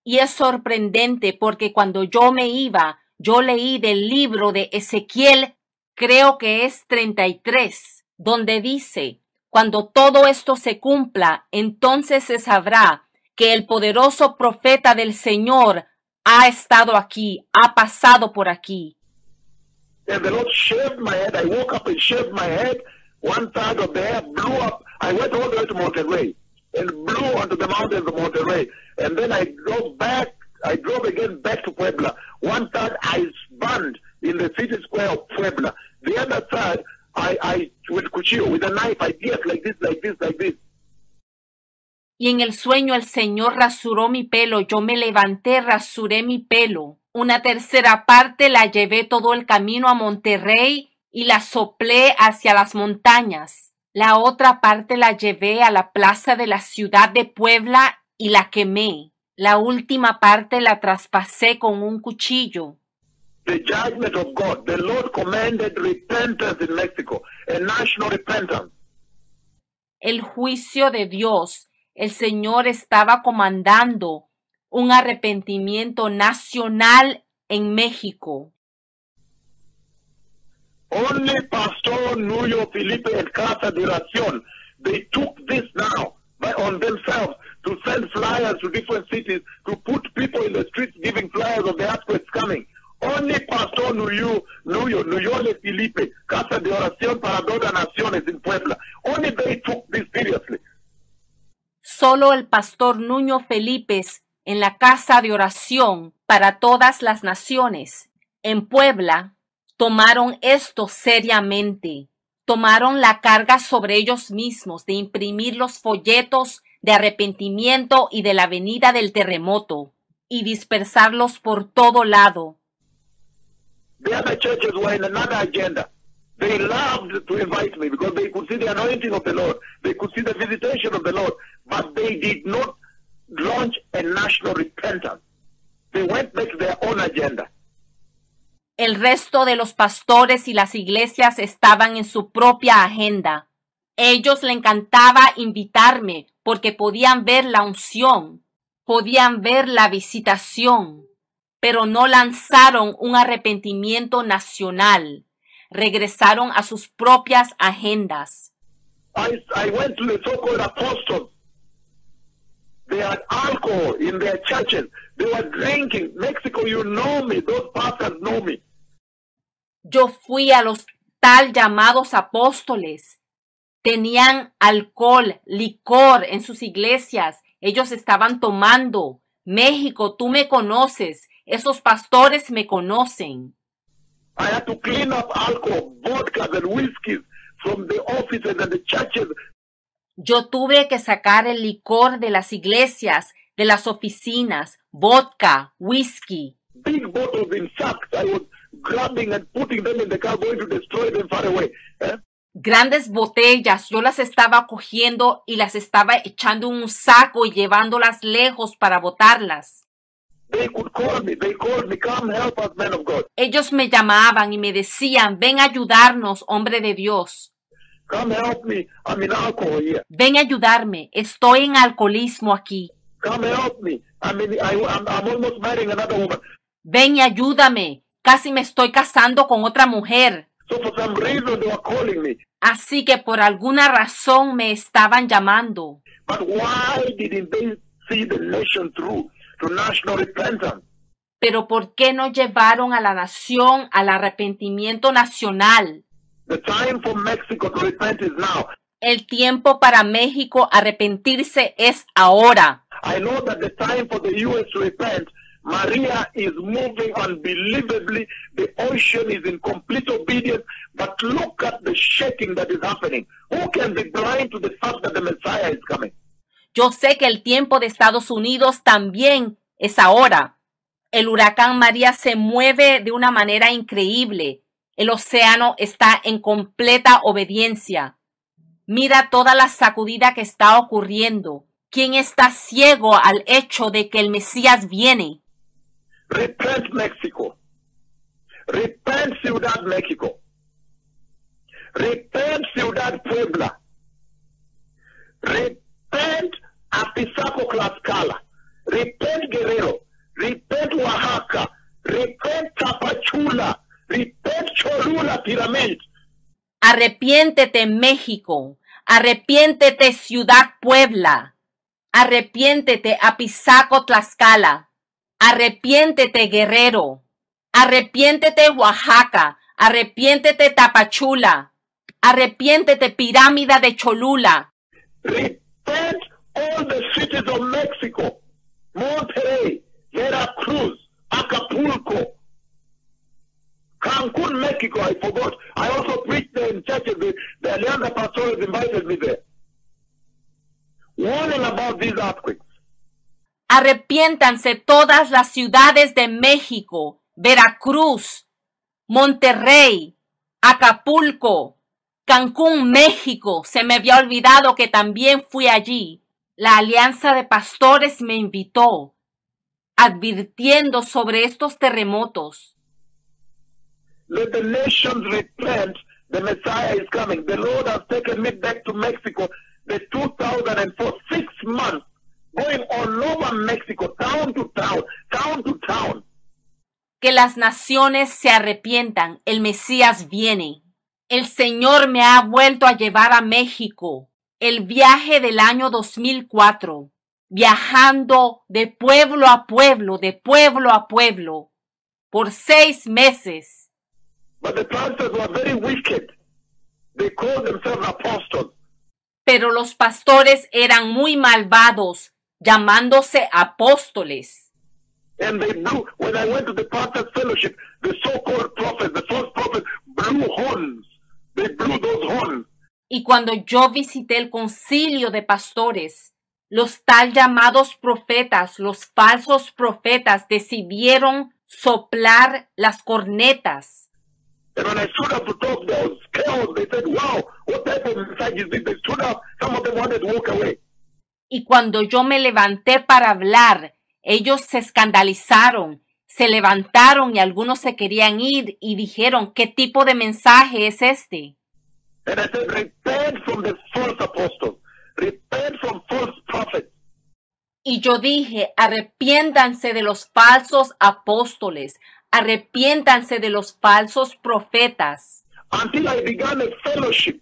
Y es sorprendente porque cuando yo me iba, yo leí del libro de Ezequiel, creo que es 33, donde dice, cuando todo esto se cumpla, entonces se sabrá que el poderoso profeta del Señor ha estado aquí, ha pasado por aquí. And the Lord shaved my head. I woke up and shaved my head. One side of the hair blew up. I went all the way to Monterrey and blew onto the mountains of Monterrey. And then I drove again back to Puebla. One side I spun in the city square of Puebla. The other side, I with cuchillo, with a knife, I pierced like this. Y en el sueño el Señor rasuró mi pelo, yo me levanté, rasuré mi pelo. Una tercera parte la llevé todo el camino a Monterrey y la soplé hacia las montañas. La otra parte la llevé a la plaza de la ciudad de Puebla y la quemé. La última parte la traspasé con un cuchillo. The judgment of God. The Lord commanded repentance in Mexico, a national repentance. El juicio de Dios. El Señor estaba comandando un arrepentimiento nacional en México. Only Pastor Nuyo Felipe and Casa de Oración, they took this now on themselves to send flyers to different cities, to put people in the streets giving flyers of the earthquakes coming. Only Pastor Nuyole Felipe, Casa de Oración para Todas Naciones in Puebla. Only they took this seriously. Solo el pastor Nuño Felipe en la Casa de Oración para Todas las Naciones en Puebla tomaron esto seriamente. Tomaron la carga sobre ellos mismos de imprimir los folletos de arrepentimiento y de la venida del terremoto y dispersarlos por todo lado. The other churches were in another agenda. They loved to invite me because they could see the anointing of the Lord. They could see the visitation of the Lord. But they did not launch a national repentance. They went back to their own agenda. El resto de los pastores y las iglesias estaban en su propia agenda. Ellos le encantaba invitarme porque podían ver la unción, podían ver la visitación, pero no lanzaron un arrepentimiento nacional. Regresaron a sus propias agendas. I went to the so-called apostles. They had alcohol in their churches. They were drinking. Mexico, you know me. Those pastors know me. Yo fui a los tal llamados apóstoles. Tenían alcohol, licor en sus iglesias. Ellos estaban tomando. México, tú me conoces. Esos pastores me conocen. I had to clean up alcohol, vodka, and whiskeys from the offices and the churches. Yo tuve que sacar el licor de las iglesias, de las oficinas, vodka, whisky. Big bottles in sacks. I was grabbing and putting them in the car, going to destroy them far away. Grandes botellas, yo las estaba cogiendo y las estaba echando en un saco y llevándolas lejos para botarlas. They could call me. They called me, come help us, man of God. Ellos me llamaban y me decían, ven a ayudarnos, hombre de Dios. Come help me. I'm in alcohol here. Ven a ayudarme, estoy en alcoholismo aquí. Come help me. I'm almost marrying another woman. Ven y ayúdame, casi me estoy casando con otra mujer. So for some reason they were calling me. Así que por alguna razón me estaban llamando. But why didn't they see the nation through to national repentance? Pero ¿por qué no llevaron a la nación al arrepentimiento nacional? The time for Mexico to repent is now. El tiempo para México arrepentirse es ahora. I know that the time for the U.S. to repent, Maria is moving unbelievably. The ocean is in complete obedience. But look at the shaking that is happening. Who can be blind to the fact that the Messiah is coming? Yo sé que el tiempo de Estados Unidos también es ahora. El huracán María se mueve de una manera increíble. El océano está en completa obediencia. Mira toda la sacudida que está ocurriendo. ¿Quién está ciego al hecho de que el Mesías viene? Repent, Mexico. Repent, Ciudad México. Repent, Ciudad Puebla. Repent, Apizaco, Tlaxcala. Repent, Guerrero. Repent, Oaxaca. Repent, Tapachula. Repent, Cholula, Piramid. Arrepiéntete, México. Arrepiéntete, Ciudad Puebla. Arrepiéntete, Apizaco, Tlaxcala. Arrepiéntete, Guerrero. Arrepiéntete, Oaxaca. Arrepiéntete, Tapachula. Arrepiéntete, Pirámide de Cholula. Repent, all the cities of Mexico. Monterrey, Veracruz, Acapulco, Cancun, Mexico, I forgot. I also preached there in churches. The Alianza Pastores invited me there. Warning about these earthquakes. Arrepiéntanse todas las ciudades de México, Veracruz, Monterrey, Acapulco, Cancún, México. Se me había olvidado que también fui allí. La Alianza de Pastores me invitó, advirtiendo sobre estos terremotos. Let the nations repent. The Messiah is coming. The Lord has taken me back to Mexico. The 2004, 6 months, going all over Mexico, town to town, town to town. Que las naciones se arrepientan. El Mesías viene. El Señor me ha vuelto a llevar a México. El viaje del año 2004. Viajando de pueblo a pueblo, de pueblo a pueblo. Por 6 meses. But the pastors were very wicked. They called themselves apostles. Pero los pastores eran muy malvados, llamándose apóstoles. And they blew, when I went to the pastors' fellowship, the so-called prophets, the false prophets, blew horns. They blew those horns. Y cuando yo visité el concilio de pastores, los tal llamados profetas, los falsos profetas, decidieron soplar las cornetas. And when I stood up to talk, there was chaos. They said, wow, what type of message is this? They stood up. Some of them wanted to walk away. Y cuando yo me levanté para hablar, ellos se escandalizaron, Se levantaron y algunos se querían ir y dijeron, ¿qué tipo de mensaje es este? And I said, repent from the false apostles. Repent from false prophets. Y yo dije, arrepiéntanse de los falsos apóstoles, arrepiéntanse de los falsos profetas. Until I began a fellowship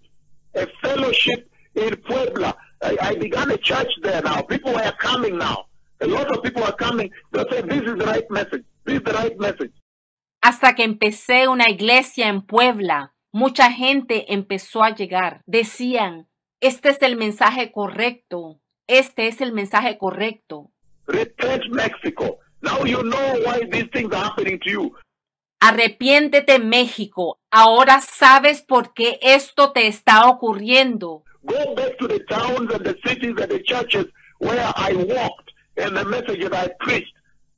in Puebla. I began a church there now. People are coming now. A lot of people are coming. They say, this is the right message. This is the right message. Hasta que empecé una iglesia en Puebla, mucha gente empezó a llegar. Decían, este es el mensaje correcto. Este es el mensaje correcto. Repent, Mexico. Now you know why these things are happening to you. Arrepiéntete, México. Ahora sabes por qué esto te está ocurriendo. Go back to the towns and the cities and the churches where I walked and the messages I preached,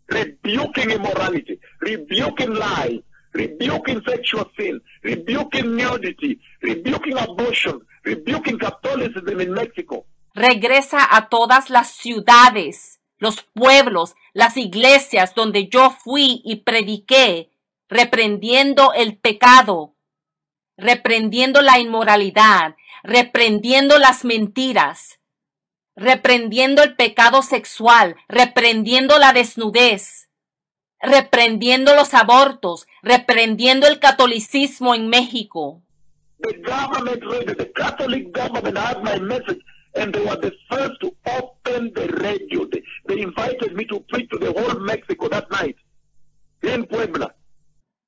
rebuking immorality, rebuking lies, rebuking sexual sin, rebuking nudity, rebuking abortion, rebuking Catholicism in Mexico. Regresa a todas las ciudades, los pueblos, las iglesias donde yo fui y prediqué, reprendiendo el pecado, reprendiendo la inmoralidad, reprendiendo las mentiras, reprendiendo el pecado sexual, reprendiendo la desnudez, reprendiendo los abortos, reprendiendo el catolicismo en México. The government radio, the Catholic government had my message, and they were the first to open the radio. They invited me to preach to the whole Mexico that night in Puebla.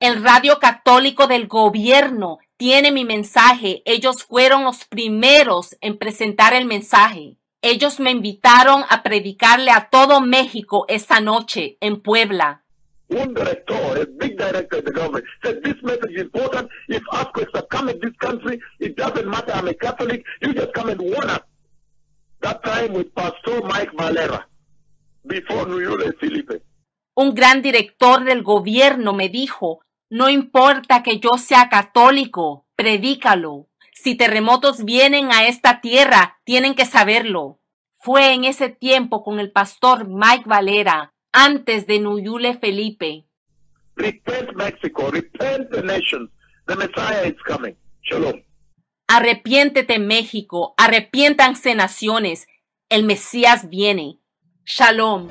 El radio católico del gobierno tiene mi mensaje. Ellos fueron los primeros en presentar el mensaje. Ellos me invitaron a predicarle a todo México esa noche en Puebla. Un director, a big director of the government, said this message is important. If earthquakes are coming in this country, it doesn't matter. I'm a Catholic. You just come and warn us. That time with Pastor Mike Valera, before Nuyule Felipe. Un gran director del gobierno me dijo, no importa que yo sea católico, predícalo. Si terremotos vienen a esta tierra, tienen que saberlo. Fue en ese tiempo con el pastor Mike Valera, antes de Nuyule Felipe. Repent, Mexico. Repent, the nations. The Messiah is coming. Shalom. Arrepiéntete, México. Arrepiéntanse, naciones. El Mesías viene. Shalom.